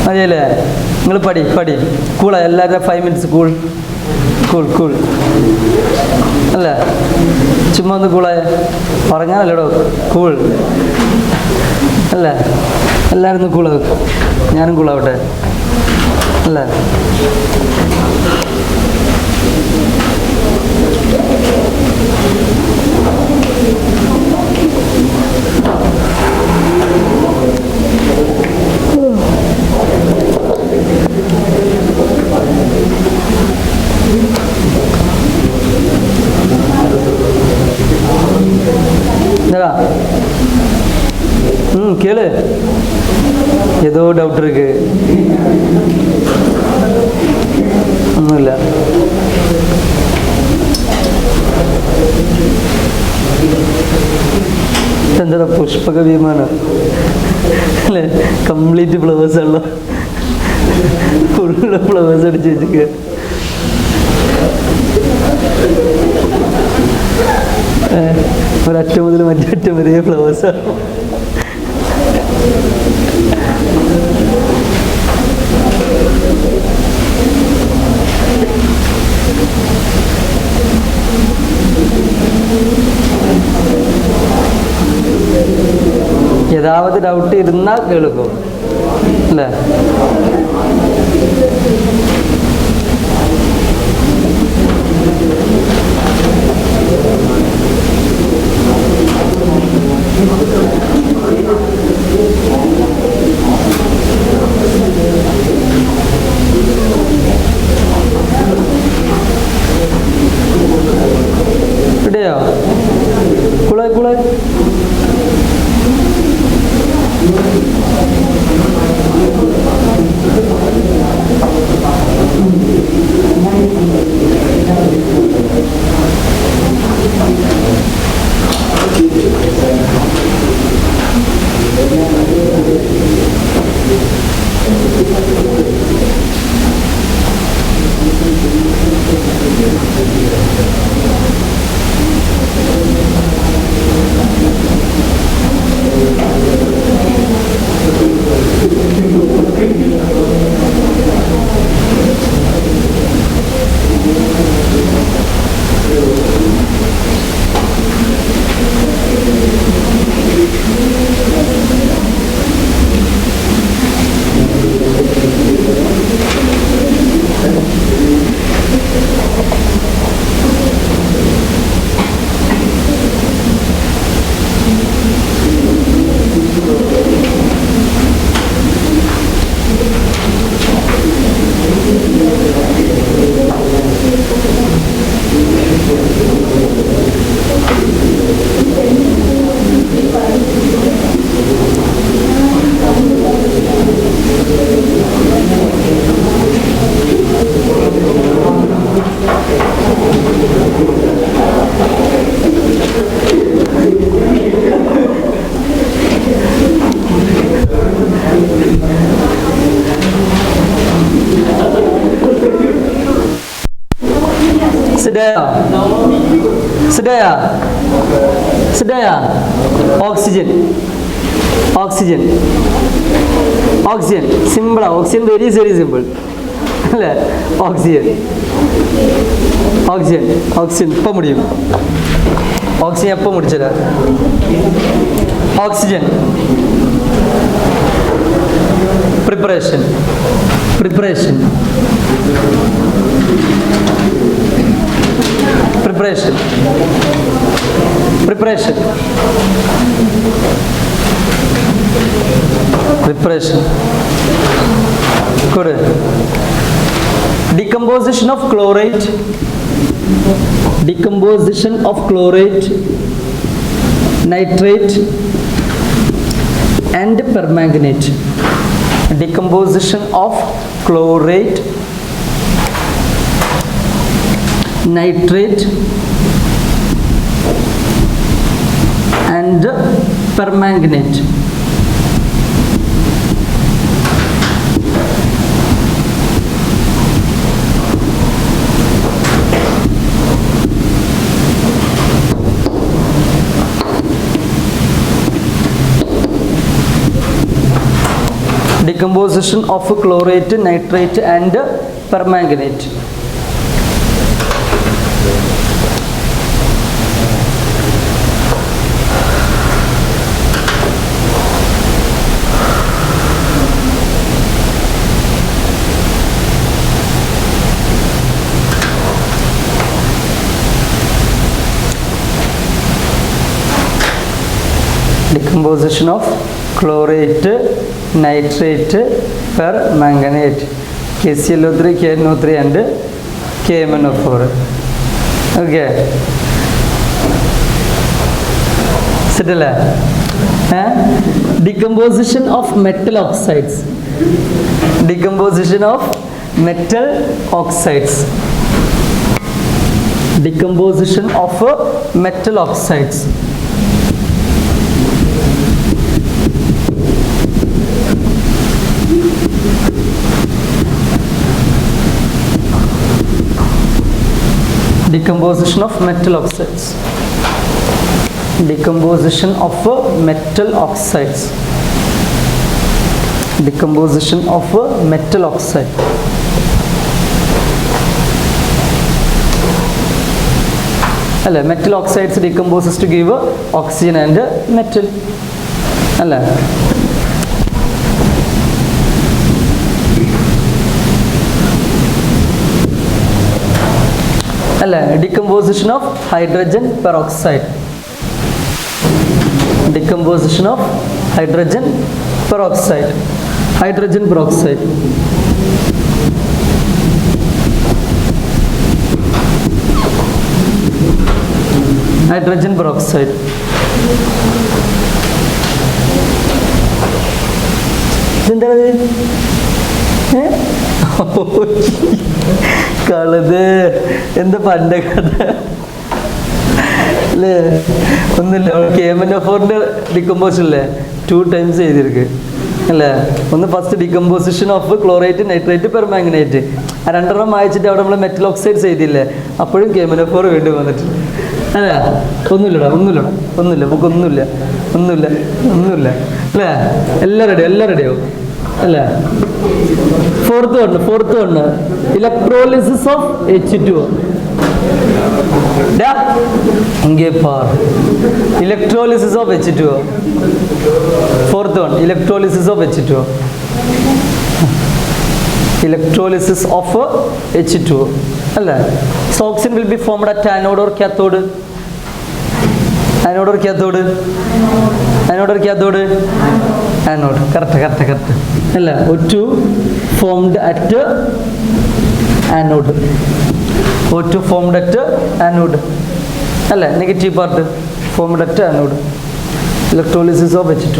അതെയല്ലേ? നിങ്ങൾ പടി കൂളാ എല്ലാവരും 5 minutes cool. Cool അല്ലേ? ചുമ്മാ ഒന്ന് കൂളായ പറഞ്ഞാലോ cool അല്ലേ? എല്ലാവരും ഒന്ന് കൂളാവും. ഞാനും കൂളാവട്ടെ അല്ലേ? கேளு, ஏதோ டவுட் இருக்கு. ஒன்றும் இல்லை. എന്താ പുഷ്പക വിമാനം അല്ലേ? കംപ്ലീറ്റ് ഫ്ലവേഴ്സ് ഉള്ള ഫുള്ള് ഫ്ലവേഴ്സ് അടിച്ച് വെച്ചിട്ട് ഒരറ്റം മുതൽ മറ്റേ അറ്റം വരെ ഫ്ലവേഴ്സാണ്. ഏതാവത് ഡൗട്ട് ഇരുന്നാൽ കേൾക്കും അല്ലേ? ഇടയോ കുളായി കുളായി Sedaya. Oxygen. Simple. Oxygen very simple. Oxygen. ഇപ്പം മുടിയും. ഓക്സിജൻ എപ്പം മുടിച്ചത്? Oxygen. Preparation. Preparation. Good. Decomposition of chlorate. Nitrate and permanganate. Decomposition of chlorate, nitrate and permanganate. Decomposition of chlorate, nitrate and permanganate. Decomposition of chlorate, nitrate, permanganate, KClO3, KNO3 and KMnO4. Okay. Settle. Decomposition of metal oxides. Decomposition of metal oxides. Decomposition of metal oxides. Decomposition of metal oxides. Decomposition of metal oxides. Decomposition of metal oxide. Alla, metal oxides decomposes to give oxygen and metal. Alla. Decomposition of hydrogen peroxide. Decomposition of hydrogen peroxide. Hydrogen peroxide. Hydrogen peroxide. കളത് എന്താ പണ്ട കഥ അല്ലേ? ഒന്നുമില്ല, KMnO4 decomposition അല്ലേ 2 times ചെയ്തിരിക്ക് അല്ലേ? ഒന്ന് first decomposition of chlorate, nitrate, permanganate. ആ രണ്ടെണ്ണം വായിച്ചിട്ട് അവിടെ നമ്മൾ മെറ്റൽ ഓക്സൈഡ്സ് ചെയ്തില്ലേ, അപ്പോഴും KMnO4 വീണ്ടും വന്നിട്ടുണ്ട് അല്ലേ? ഒന്നുമില്ലടാ, ഒന്നുമില്ല നമുക്കൊന്നുമില്ല, ഒന്നുമില്ല അല്ലേ? എല്ലാം റെഡിയാവും അല്ലേ? Fourth one electrolysis of H2O. Electrolysis of H2O. Fourth one electrolysis of H2O. Electrolysis of H2O. അല്ലേ? So oxygen will be formed at anode or cathode. Anode or cathode? Anode. Correct. അല്ല, O2 formed at anode. O2 formed at anode. അല്ല, negative part formed at anode. Electrolysis of H2.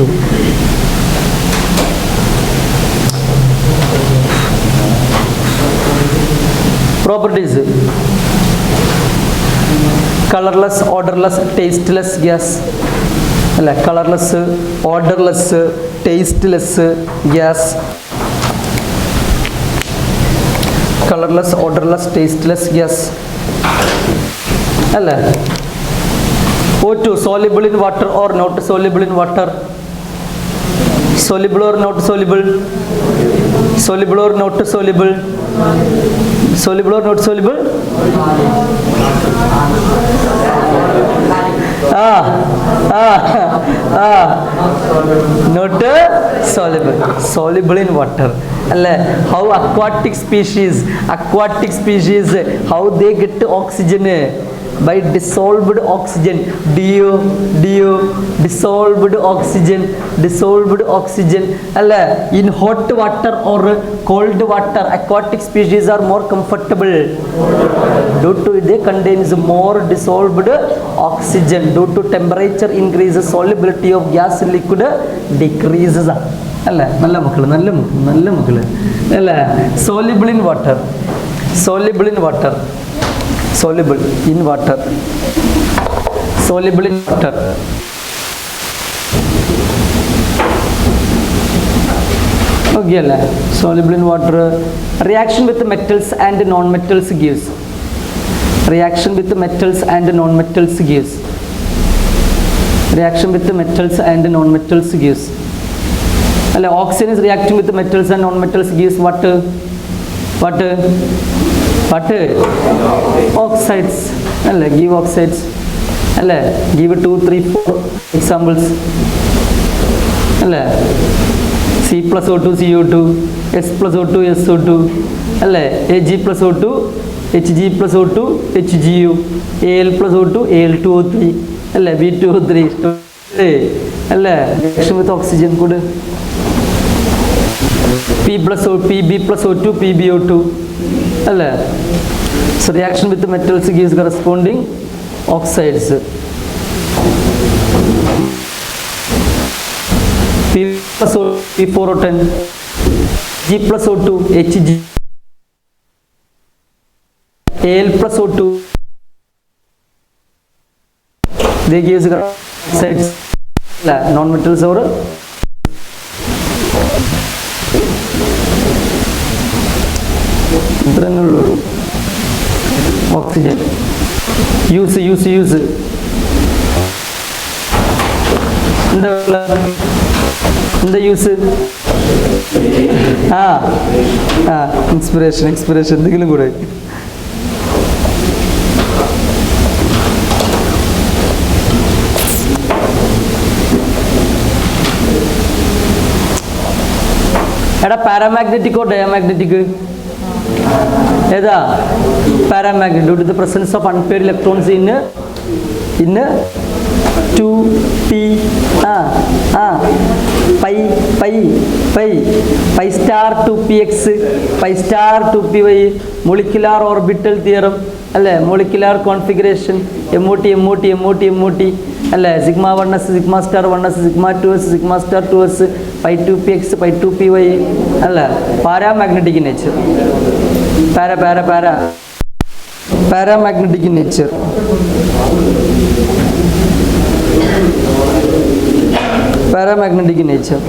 Properties: colorless, odorless, tasteless gas. അല്ല, colorless, odorless, tasteless gas. Colorless, odorless, tasteless gas. അല്ല, O2 soluble in water or not soluble in water? Soluble or not soluble? Soluble or not soluble? Soluble or not soluble? Not soluble. Soluble in water. How aquatic species, how they get oxygen? By dissolved oxygen. Dissolved oxygen. In hot water or cold water, aquatic species are more comfortable due to they contains more dissolved oxygen. Due to temperature increases, solubility of gas in liquid decreases. നല്ല മക്കള് അല്ല, soluble in water. Soluble in water. Okay, അല്ലേ? Soluble in water. Reaction with metals and non-metals gives. Reaction with metals and non-metals gives. Oxygen is reacting with metals and non-metals gives what? But oxides, give oxides, give 2, 3, 4 examples. C plus O2 CO2, S plus O2 SO2, Ag plus O2 Hg plus O2 HGU, Al plus O2 Al2O3, B2O3, reaction with oxygen good. Pb plus O2 PbO2, so reaction with the metals gives corresponding oxides. P plus O2 P4O10, G plus O2 Hg, Al plus O2, they give oxides, non-metals or oxygen. Use. The use. Inspiration. എന്തെങ്കിലും കൂടെ. എടാ പാരാമാഗ്നറ്റിക്കോ ഡയമagnetic? ഏതാ? Paramagnetic. Due to the presence of unpaired electrons in 2p pi star 2px pi star 2py molecular orbital theorem അല്ലേ? molecular configuration MOT അല്ലേ? sigma 1s sigma star 1s sigma 2s sigma star 2s pi 2px pi 2py അല്ലേ? paramagnetic nature. paramagnetic nature.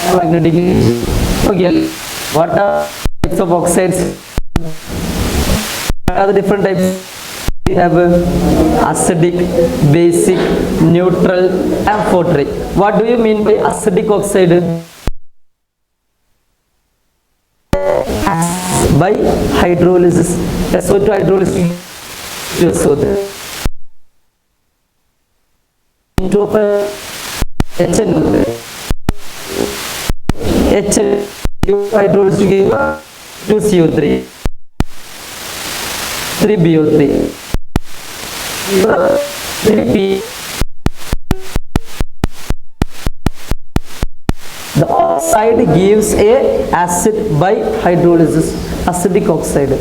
Paramagnetic nature. Okay. What are types of oxides? What are the different types? We have acidic, basic, neutral, amphoteric. What do you mean by acidic oxide? By hydrolysis. SO2 hydrolysis. SO2. Into HN hydrolysis give 2CO3 3BO3 3P. The oxide gives a acid by hydrolysis. Acidic oxide.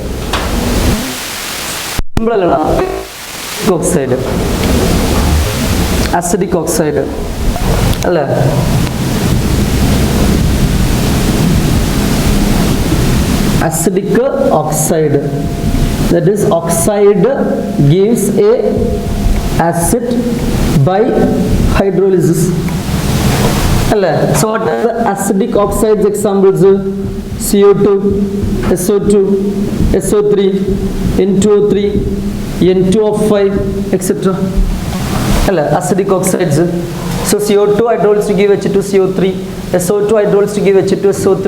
Oxide. Acidic oxide. Acidic oxide, that is oxide gives a acid by hydrolysis. So what are the acidic oxides examples? CO2, SO2, SO3, N2O3, N2O5, etc. Acidic oxides. So CO2 hydrolysis to give H2CO3, SO2 hydrolysis to give H2SO3,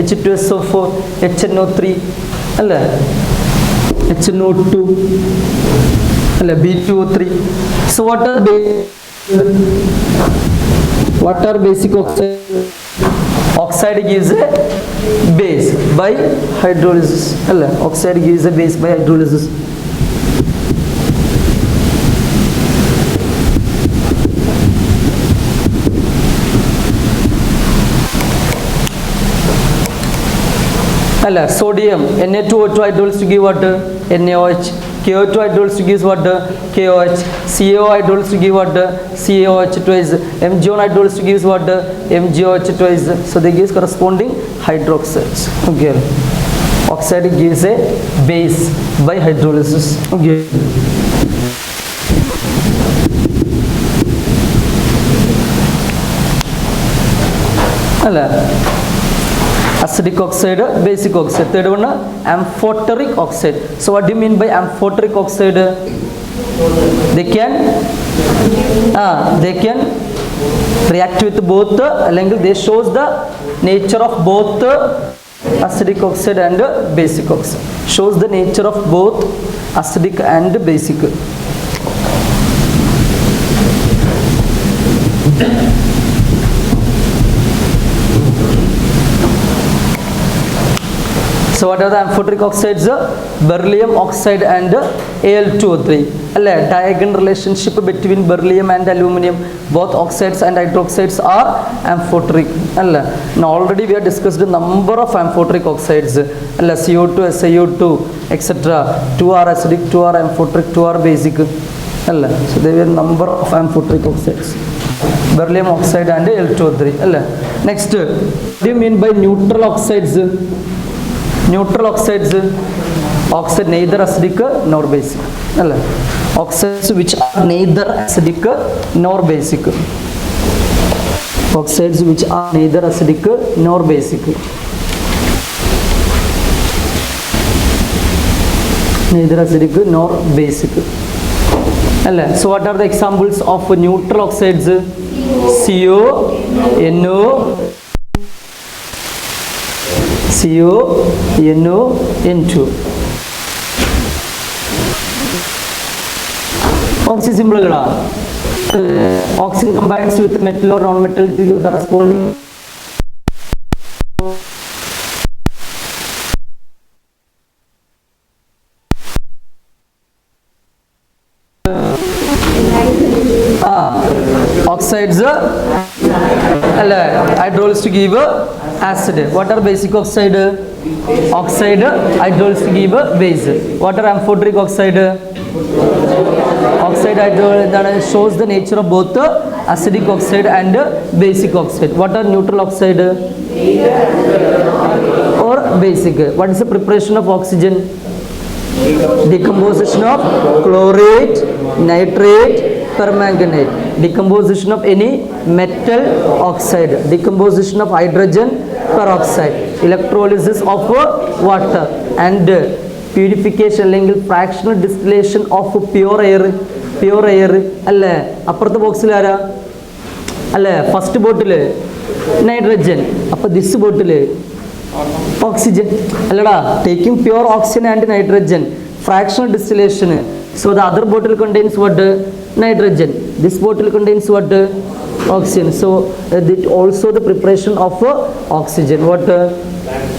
H2SO4, HNO3, HNO2, B2O3. So what are basic oxides? Oxide gives a base by hydrolysis. Oxide gives a base by hydrolysis. Sodium Na2O2 hydrolysis to give what? NaOH. KO2 hydrolysis to give what? KOH. CaO hydrolysis to give what? CaOH twice. MgO hydrolysis to give what? MgOH twice. So they give corresponding hydroxides. Okay. Oxide gives a base by hydrolysis. Okay. Acidic oxide, basic oxide. Third one, amphoteric oxide. So what do you mean by amphoteric oxide? They can react with both the, they shows the nature of both acidic oxide and basic oxide. Shows the nature of both acidic and basic. So what are the amphoteric oxides? Beryllium oxide and Al2O3. Diagonal relationship between beryllium and aluminum. Both oxides and hydroxides are amphoteric. Now already we have discussed a number of amphoteric oxides. CO2, SiO2, etc. 2 are acidic, 2 are amphoteric, 2 are basic. So there were a number of amphoteric oxides. Beryllium oxide and Al2O3. Next, what do you mean by neutral oxides? Neutral oxides, oxide neither acidic nor basic. Oxides which are neither acidic nor basic. Oxides which are neither acidic nor basic. Neither acidic nor basic. So what are the examples of neutral oxides? CO, NO, N2. Oxygen symbol. Oxygen combines with metal or non-metal to give the corresponding. Oxides, hydrolysis to give acid. What are basic oxide? Oxide, hydrolysis to give base. What are amphoteric oxide? Oxide hydrolysis shows the nature of both acidic oxide and basic oxide. What are neutral oxide or basic? What is the preparation of oxygen? Decomposition of chlorate, nitrate, permanganate. Decomposition of any metal oxide. Decomposition of hydrogen peroxide. Electrolysis of water and purification അല്ലെങ്കിൽ fractional distillation of pure air. Pure air അല്ലേ? അപ്പുറത്തെ ബോക്സിൽ ആരാ? അല്ലേ? First ബോട്ടിൽ nitrogen. അപ്പോൾ this bottle oxygen. Allada, taking pure oxygen and nitrogen, fractional distillation. So the other bottle contains what? Nitrogen. This bottle contains what? Oxygen. So it also the preparation of oxygen. What?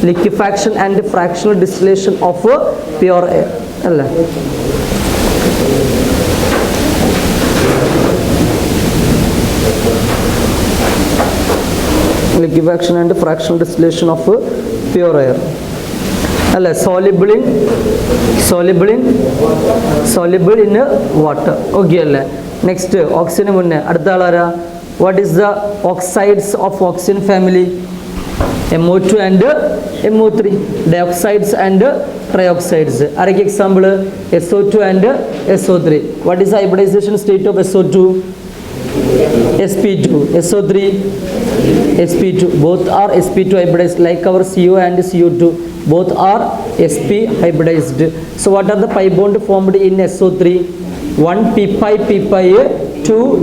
Liquefaction and fractional distillation of pure air. Allah. Liquefaction and fractional distillation of pure air. Soluble in water. Okay. Next, oxygen munne adutha alara. What is the oxides of oxygen family? MO2 and MO3. Dioxides and trioxides. Arake example SO2 and SO3. What is the hybridization state of SO2? SP2, SO3, SP2. Both are SP2 hybridized like our CO and CO2. Both are SP hybridized. So what are the pi bond formed in SO3? 1 p pi, 2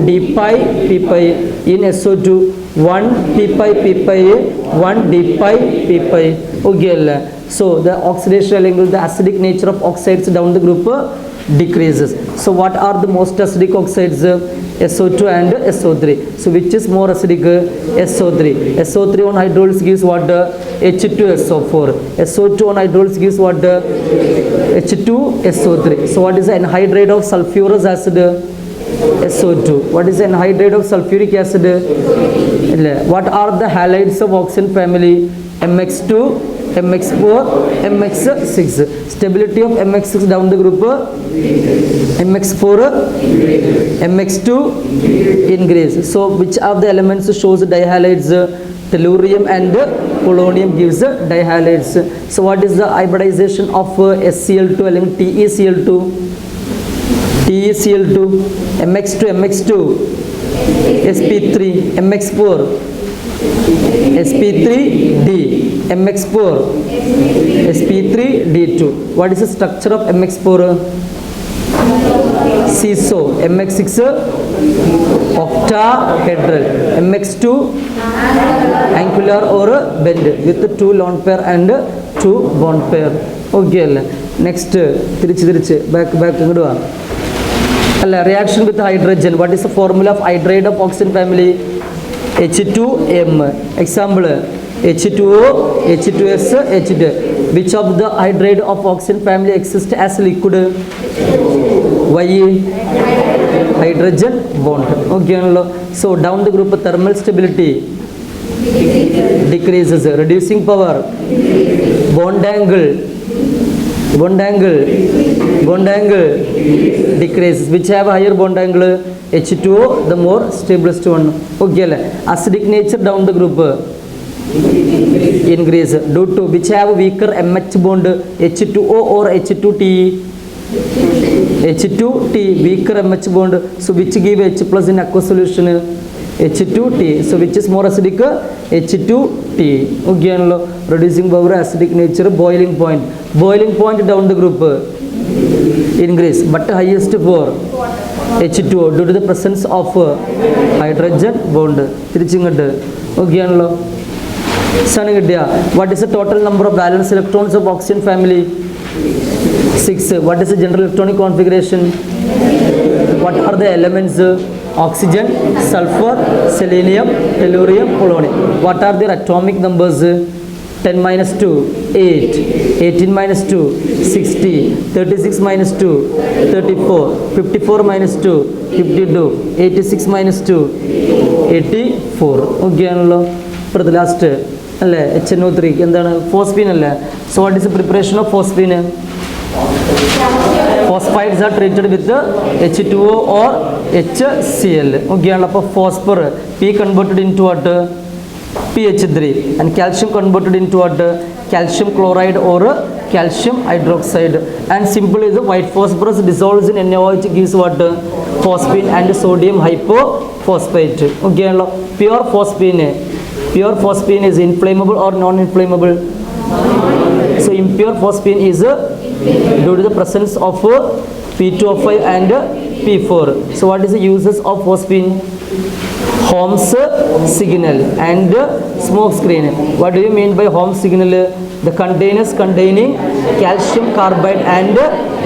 d pi, p pi. In SO2, 1 p pi, 1 d pi, p pi. Okay. So the oxidation angle, the acidic nature of oxides down the group decreases. So what are the most acidic oxides? SO2 and SO3. So which is more acidic? SO3. SO3 on hydrolysis gives what? H2SO4. SO2 on hydrolysis gives what? H2SO3. So what is the anhydride of sulfurous acid? SO2. What is the anhydride of sulfuric acid? What are the halides of oxygen family? MX2, MX4, MX6. Stability of MX6 down the group. MX4, MX2 increase. So which of the elements shows dihalides? Tellurium and polonium gives dihalides. So what is the hybridization of SCl2 അല്ലെങ്കിൽ TeCl2? TeCl2, MX2, MX2, sp3, MX4, sp3d, MX4, sp3d2. What is the structure of MX4? seesaw, mx6 octahedral, mx2 angular or bend with 2 lone pair and 2 bond pair. Okay അല്ലേ. Next തിരിച്ച് back ഇങ്ങോട്ട് വാ. അല്ല, reaction with hydrogen. What is the formula of hydride of oxygen family? H2M. Example, H2O, H2S, H2. Which of the hydride of oxygen family exists as liquid? Y, hydrogen bond. Okay, so down the group, thermal stability decreases, reducing power, bond angle decreases. Which have higher bond angle? H2O, the more stablest one. Okay, acidic nature down the group increase due to which have weaker MH bond? H2O or H2T? H2T, weaker MH bond. So which give H plus in aqueous solution? H2T. So which is more acidic? H2T. Okay, reducing power, acidic nature, boiling point down the group increase, but highest for H2O due to the presence of hydrogen bond. Okay, what is the total number of valence electrons of oxygen family? 6. What is the general electronic configuration? What are the elements? Oxygen, sulfur, selenium, tellurium, polonium. What are their atomic numbers? 10 minus 2, 8, 18 minus 2, 60, 36 minus 2, 34, 54 minus 2, 52, 86 minus 2, 84. Okay, for the last, HNO3, phosphine. So what is the preparation of phosphine? Phosphides are treated with the H2O or HCl. Okay, phosphor, P converted into what? PH3, and calcium converted into what? Calcium chloride or calcium hydroxide. And simple is the white phosphorus dissolves in NaOH, gives what? Phosphine and sodium hypophosphate. Okay, pure phosphine is inflammable or non-inflammable? So impure phosphine is due to the presence of P2O5 and P4. So what is the uses of phosphine? Holmes signal and smoke screen. What do you mean by Holmes signal? The containers containing calcium carbide and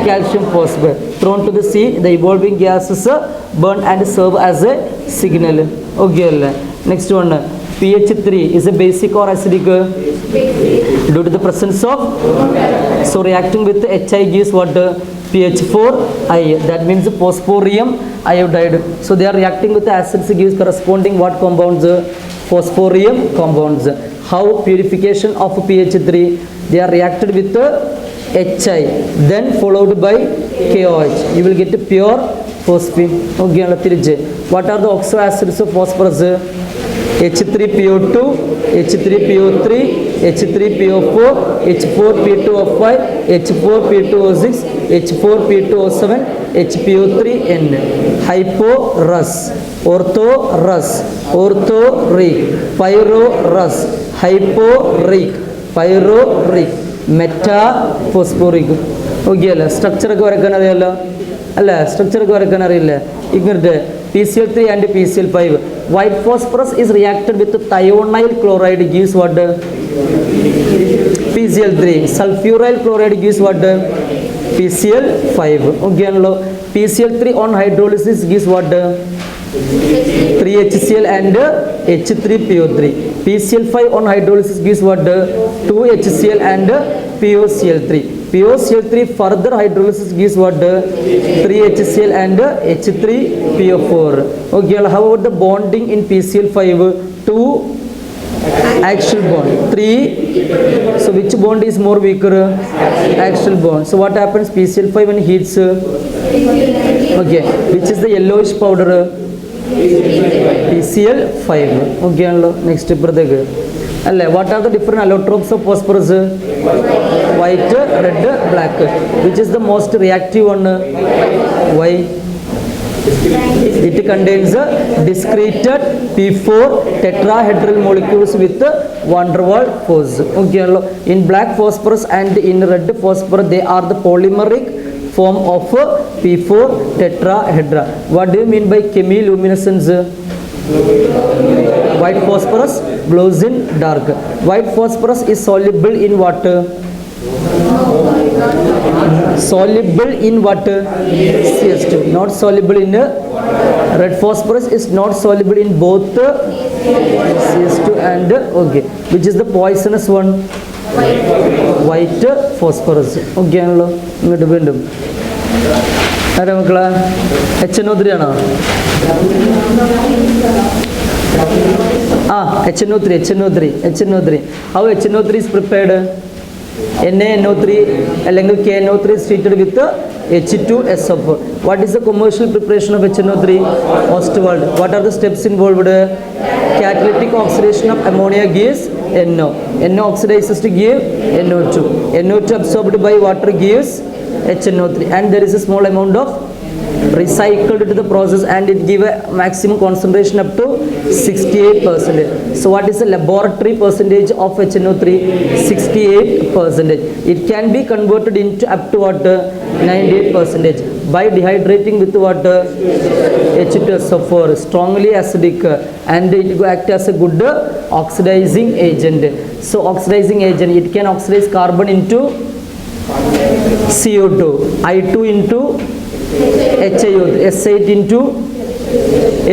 calcium phosphate thrown to the sea, the evolving gases burn and serve as a signal. Okay, next one, pH3 is a basic or acidic? Due to the presence of, so reacting with HI gives what? pH4i, that means phosphorium iodide. So they are reacting with the acids, gives corresponding what compounds? Phosphorium compounds. How purification of pH3? They are reacted with the HI, then followed by KOH. You will get pure phosphine. Okay, what are the oxo acids of phosphorus? H3PO2, H3PO3, H3PO4, H4P2O5, H4P2O6, H4P2O7, HPO3N. Hyporus, orthorus, orthoric, pyrorus, hyporic, pyroric, metaphosphoric. Okay, structure PCl3 and PCl5. White phosphorus is reacted with thionyl chloride, gives what? PCl3. Sulfuryl chloride gives what? PCl5. Okay, PCl3 on hydrolysis gives what? 3HCl and H3PO3. PCl5 on hydrolysis gives what? 2HCl and POCl3. POCl3 further hydrolysis gives what? 3HCl and H3PO4. Okay, how about the bonding in PCl5? 2 axial bond, 3. So which bond is more weaker? Axial bond. So what happens? PCl5 when heats? Okay, which is the yellowish powder? PCl5. Okay, next what are the different allotropes of phosphorus? White, red, black. Which is the most reactive one? Why? It contains discrete P4 tetrahedral molecules with van der Waals force. Okay, in black phosphorus and in red phosphorus they are the polymeric form of P4 tetrahedra. What do you mean by chemiluminescence? White phosphorus glows in dark. White phosphorus is soluble in water. Soluble in water. CS2. Not soluble in red phosphorus is not soluble in both CS2 and okay. Which is the poisonous one? White phosphorus. Okay ആണല്ലോ. ഇങ്ങോട്ട് വീണ്ടും ആരാ മക്കളെ? HNO3 ആണോ? HNO3. How HNO3 is prepared? NaNO3 അല്ലെങ്കിൽ KNO3 is treated with H2SO4. What is the commercial preparation of HNO3? Ostwald. What are the steps involved? Catalytic oxidation of ammonia gives NO. NO oxidizes to give NO2. NO2 absorbed by water gives HNO3, and there is a small amount of recycled to the process, and it give a maximum concentration up to 68%. So what is the laboratory percentage of HNO3? 68%. It can be converted into up to water 98% by dehydrating with water H2SO4, strongly acidic, and it will act as a good oxidizing agent. So oxidizing agent, it can oxidize carbon into CO2, I2 into HIO, S8 into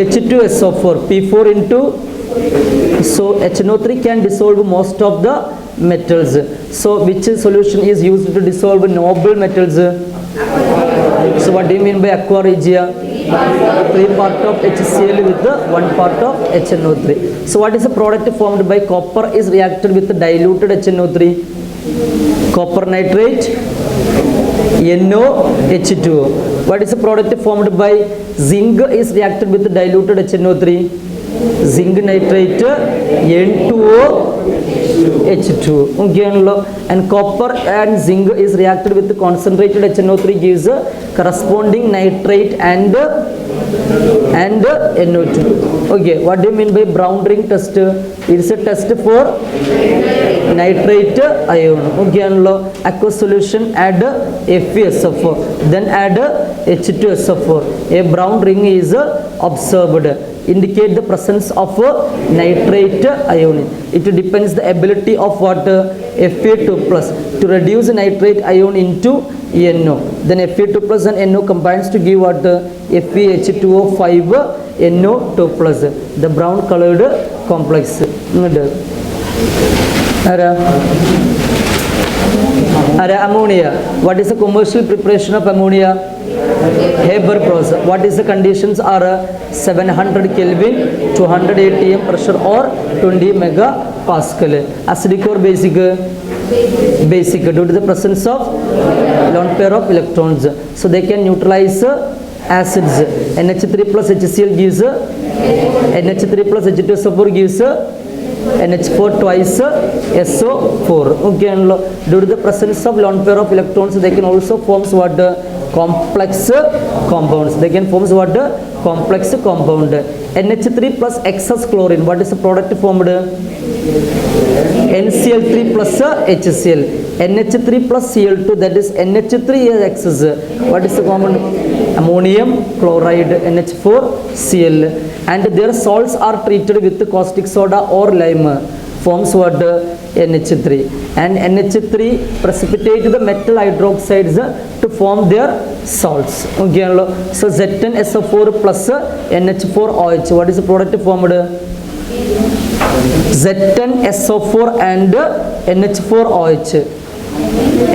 H2SO4, P4 into, so HNO3 can dissolve most of the metals. So which solution is used to dissolve noble metals? So what do you mean by aqua regia? 3 part of HCl with 1 part of HNO3. So what is the product formed by copper is reacted with diluted HNO3? Copper nitrate, NOH2O. What is the product formed by zinc is reacted with diluted HNO3? Zinc nitrate, N2OH2. Okay, and copper and zinc is reacted with concentrated HNO3 gives a corresponding nitrate and NO2. Okay, what do you mean by brown ring test? It is a test for nitrate ion. Okay, aqueous solution add FeSO4, then add H2SO4. A brown ring is observed, indicate the presence of nitrate ion. It depends the ability of water Fe2 plus to reduce nitrate ion into NO. Then Fe2 plus and NO combines to give water FeH2O5 NO2 plus, the brown colored complex. Ammonia. What is the commercial preparation of ammonia? Haber process. What is the conditions are 700 Kelvin, 200 atm pressure or 20 megapascal. Acidic or basic? Basic, due to the presence of lone pair of electrons, so they can neutralize acids. NH3 plus HCl gives NH3 plus H2SO4 gives NH4 twice SO4. Okay, and due to the presence of lone pair of electrons, they can also form what? Complex compounds. They can form what? Complex compound. NH3 plus excess chlorine. What is the product formed? NCl3 plus HCl. NH3 plus Cl2, that is NH3 is excess. What is the compound? Ammonium chloride, NH4Cl. And their salts are treated with caustic soda or lime, forms what? NH3. And NH3 precipitate the metal hydroxides to form their salts. Okay, so Z10SO4 plus NH4OH. What is the product formed? Z10SO4 and NH4OH.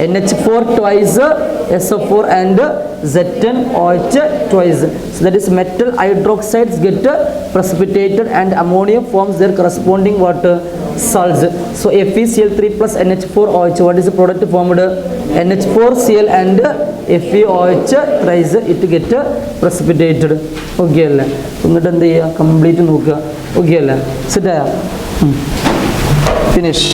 NH4 twice SO4 and Z10OH twice. So that is metal hydroxides get precipitated and ammonia forms their corresponding water salts. So FeCl3 plus NH4OH. What is the product formed? NH4Cl and FeOH thrice it get precipitated. Okay, complete. Okay, sit down. Finish.